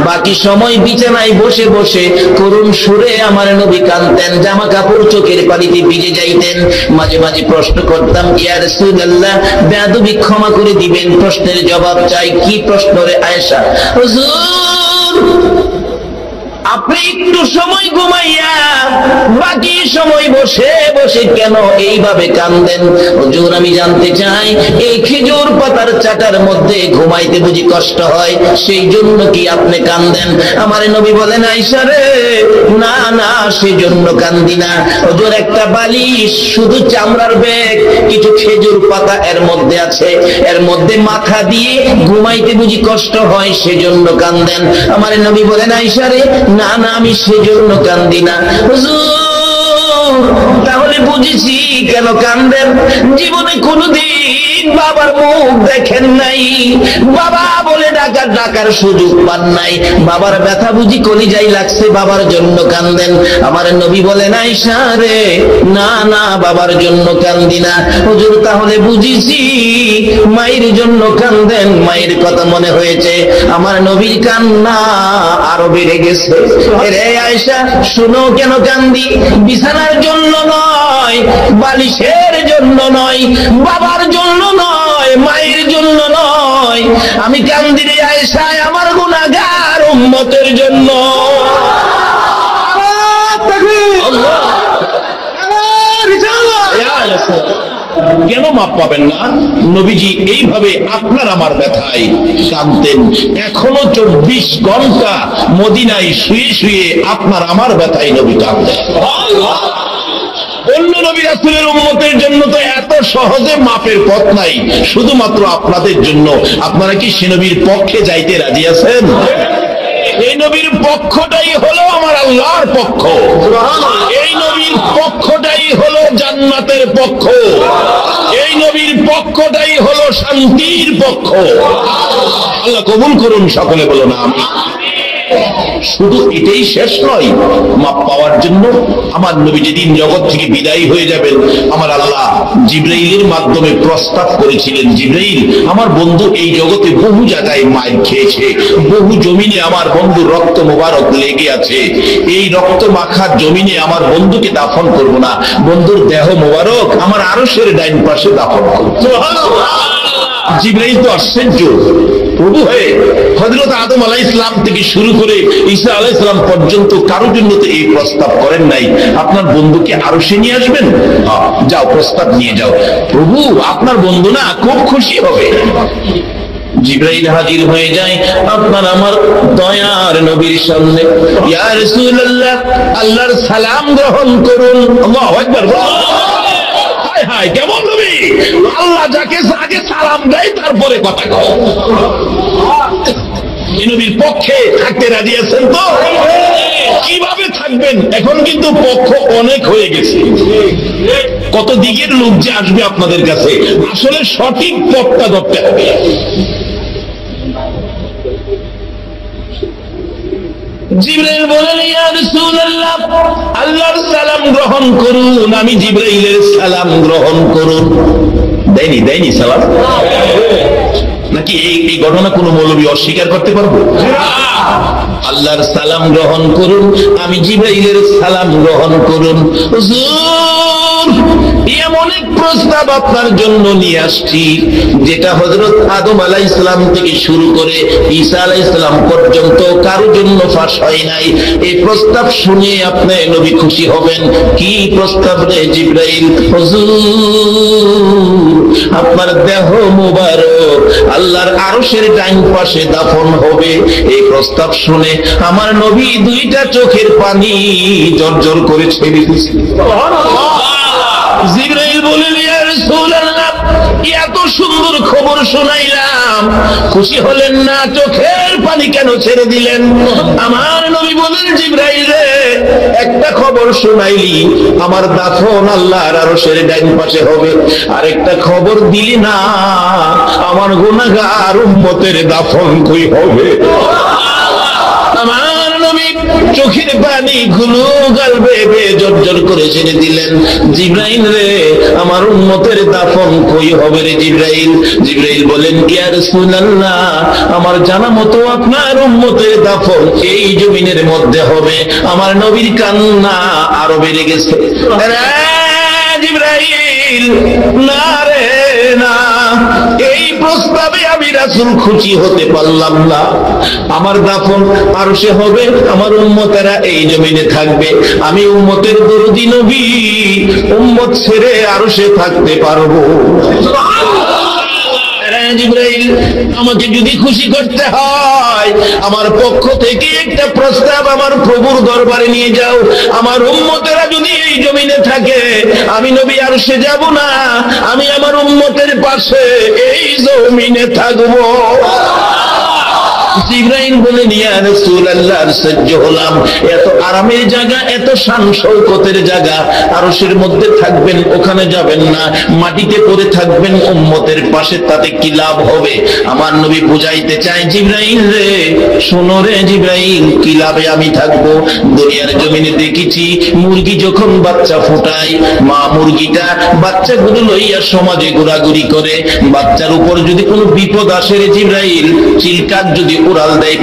বাকি সময় বিছানায় বসে বসে করুণ সুরে আমার নবী কাঁদতেন, জামা কাপড় চোখের পানিতে ভিজে যাইতেন। মাঝে মাঝে প্রশ্ন করতাম, ইয়া রাসূলুল্লাহ বেয়াদবি ক্ষমা করে দিবেন, প্রশ্নের জবাব চাই। কি প্রশ্ন রে আয়েশা? হুজুর আপনি একটু সময় ঘুমাইয়া বাকি সময় বসে বসে কেন এইভাবে কাঁদেন? হুজুর আমি জানতে চাই, এই খেজুর পাতার চাটার মধ্যে ঘুমাইতে বুঝি কষ্ট হয়, সেই জন্য কি আপনি কাঁদেন? আমার নবী বলেন, আয়েশা রে না না, সেই জন্য কান্দি না। হুজুর একটা বালিশ, শুধু চামড়ার ব্যাগ, কিছু খেজুর পাতা এর মধ্যে আছে, এর মধ্যে মাথা দিয়ে ঘুমাইতে বুঝি কষ্ট হয়, সেজন্য কাঁদেন। আমার নবী বলেন, আয়েশা রে না না, আমি সেজন্য কান্দি না। হুজুর তাহলে বুঝেছি কেন কান্দেন। জীবনে কোনদিন বাবার মুখ দেখেন নাই, বাবা বলে ডাকার সুযোগ পান নাই, বাবার ব্যথা বুঝি কলিজায় লাগছে, বাবার জন্য কান্দেন। আমার নবী বলেন, আয়েশা রে না না, বাবার জন্য কান্দি না। হুজুর তাহলে বুঝেছি মায়ের জন্য কান্দেন, মায়ের কথা মনে হয়েছে। আমার নবীর কান্না আরো বেড়ে গেছে। রে আয়েশা শুনো কেন কান্দি, বিছানার জন্য নয়, বালিশের জন্য নয়, বাবার জন্য নয়, মায়ের জন্য নয়, আমি কান্দি রে আয়েশা আমার গুনাহগার উম্মতের জন্য। কেন মাপ পাবেন না? নবীজি এইভাবে আপনার আমার ব্যথায় কাঁদতেন। এখনো 24 ঘন্টা মদিনায় শুয়ে শুয়ে আপনার আমার ব্যথায় নবী কাঁদতেন। অন্য নবী রাসূলের উম্মতের জন্য তো এত সহজে মাপের পথ নাই, শুধুমাত্র আপনাদের জন্য। আপনারা কি সে নবীর পক্ষে যাইতে রাজি আছেন? এই নবীর পক্ষটাই হলো আমার আল্লাহর পক্ষ, এই নবীর পক্ষটাই হলো জান্নাতের পক্ষ, এই নবীর পক্ষটাই হলো শান্তির পক্ষ। আল্লাহ কবুল করুন, সকলে বলো না আমি। শুধু এটাই শেষ নয়, মাপ পাওয়ার জন্য আমার নবী যেদিন জগৎ থেকে বিদায়ী হয়ে যাবেন, আমার আল্লাহ জিবরাইলের মাধ্যমে প্রস্তাব করেছিলেন, জিবরাইল, আমার বন্ধু এই জগতে বহু জায়গায় মার খেয়েছে, বহু জমিনে আমার বন্ধু রক্ত মোবারক লেগে আছে, এই রক্ত মাখা জমিনে আমার বন্ধুকে দাফন করব না, বন্ধুর দেহ মোবারক আমার আরশের ডাইন পাশে দাফন করব। জিবরাইল তো আশ্চর্য, প্রভু হয়ে হযরত আদম আলাইহিস সালাম থেকে শুরু করে ঈসা আলাইহিস সালাম পর্যন্ত কারোর জন্য তো এই প্রস্তাব করেন নাই, আপনার বন্ধুকে আরশে নিয়ে আসবেন? যাও, প্রস্তাব নিয়ে যাও। প্রভু, আপনার বন্ধু না খুব খুশি হবে। জিবরাইল হাজির হয়ে যায় আপনার আমার দয়ার নবীর সামনে। ইয়া রাসূলুল্লাহ, আল্লাহর সালাম গ্রহণ করুন। আল্লাহু আকবার। হায়, কেমন নবী! আল্লাহ যাকে আগে সালাম দেয় তারপরে কথা কয়। এই নবীর পক্ষে থাকতে রাজি আছেন তো? কিভাবে থাকবেন? এখন কিন্তু পক্ষ অনেক হয়ে গেছে, কত দিকের লোক যে আসবে আপনাদের কাছে, আসলে সঠিক পথটা ধরতে হবে। জিবরাইল বলেন, ইয়া রাসূলুল্লাহ, আল্লাহর সালাম গ্রহণ করুন। আমি জিবরাইলের সালাম গ্রহণ করুন। দেয়নি সালাম? নাকি এই ঘটনা কোন মৌলবী অস্বীকার করতে পারবো? আল্লাহর সালাম গ্রহণ করুন, আমি জিবরাইলের সালাম গ্রহণ করুন। হুজুর, এমন এক প্রস্তাব আপনার জন্য নিয়ে আসছি যেটা হযরত আদম আলাইহিস সালাম থেকে শুরু করে ঈসা আলাইহিস সালাম পর্যন্ত কারো জন্য ফাঁস হয় নাই। এই প্রস্তাব শুনে আপনি নবী খুশি হবেন। কি প্রস্তাব রে জিবরাইল? হুজুর, আপনার দেহ মুবারক আল্লাহর আরশের ডাইন পাশে দাফন হবে। এই প্রস্তাব শুনে আমার নবী দুইটা চোখের পানি জর্জর করে ছেড়ে দিয়েছে। জিবরাইল বলেন, ইয়া রাসূলুল্লাহ, এত সুন্দর খবর শোনাইলাম, খুশি হলেন না? চোখের পানি কেন ছেড়ে দিলেন? আমার নবী বলেন, জিবরাইল রে, একটা খবর শোনাইলি, আমার দাফন আল্লাহর আরশের ডাইন পাশে হবে। আরেকটা খবর দিলি না, আমার গুনাহগার উম্মতের দাফন কই হবে? আমার নবী চোখের পানি গুলো গাল বেয়ে জর্জর করে ছেড়ে দিলেন। জিবরাইল রে, আমার উম্মতের দাফন কই হবে রে জিবরাইল? জিবরাইল বলেন, ইয়া রাসূলুল্লাহ, আমার জানা মতো আপনার উম্মতের দাফন এই জমিনের মধ্যে হবে। আমার নবীর কান্না আরো বেড়ে গেছে। জিবরাইল, না রে না, এই প্রস্তাবে আমি রাসূল খুশি হতে পারলাম না। আমার দাফন আরশে হবে, আমার উম্মতেরা এই জমিনে থাকবে। আমি উম্মতের দরদি নবী, উম্মত ছেড়ে আরশে থাকতে পারবো? জিবরাইল, আমাকে যদি খুশি করতে হয়, আমার পক্ষ থেকে একটা প্রস্তাব আমার প্রভুর দরবারে নিয়ে যাও। আমার উম্মতেরা যদি এই জমিনে থাকে, আমি নবী আরশে যাব না, আমি আমার উম্মতের পাশে এই জমিনে থাকবো। জিবরাইল বলেন, ইয়া রাসূলুল্লাহ, সহ্য হলাম, এত আরামের জায়গা, এত শান শৌকতের জায়গা, আরশের মধ্যে থাকবেন, ওখানে যাবেন না, মাটিতে পড়ে থাকবেন উম্মতের পাশে, তাতে কি লাভ হবে? আমার নবী বুঝাইতে চায়, জিবরাইল রে, শোনো রে জিবরাইল, কি লাভে আমি থাকবো? দুনিয়ার জমিনে দেখেছি, মুরগি যখন বাচ্চা ফোটায়, মা মুরগিটা বাচ্চাগুলো লইয়া সমাজে ঘোরাঘুরি করে। বাচ্চার উপর যদি কোনো বিপদ আসে রে জিবরাইল, চিলকাক যদি উড়াল দেয়,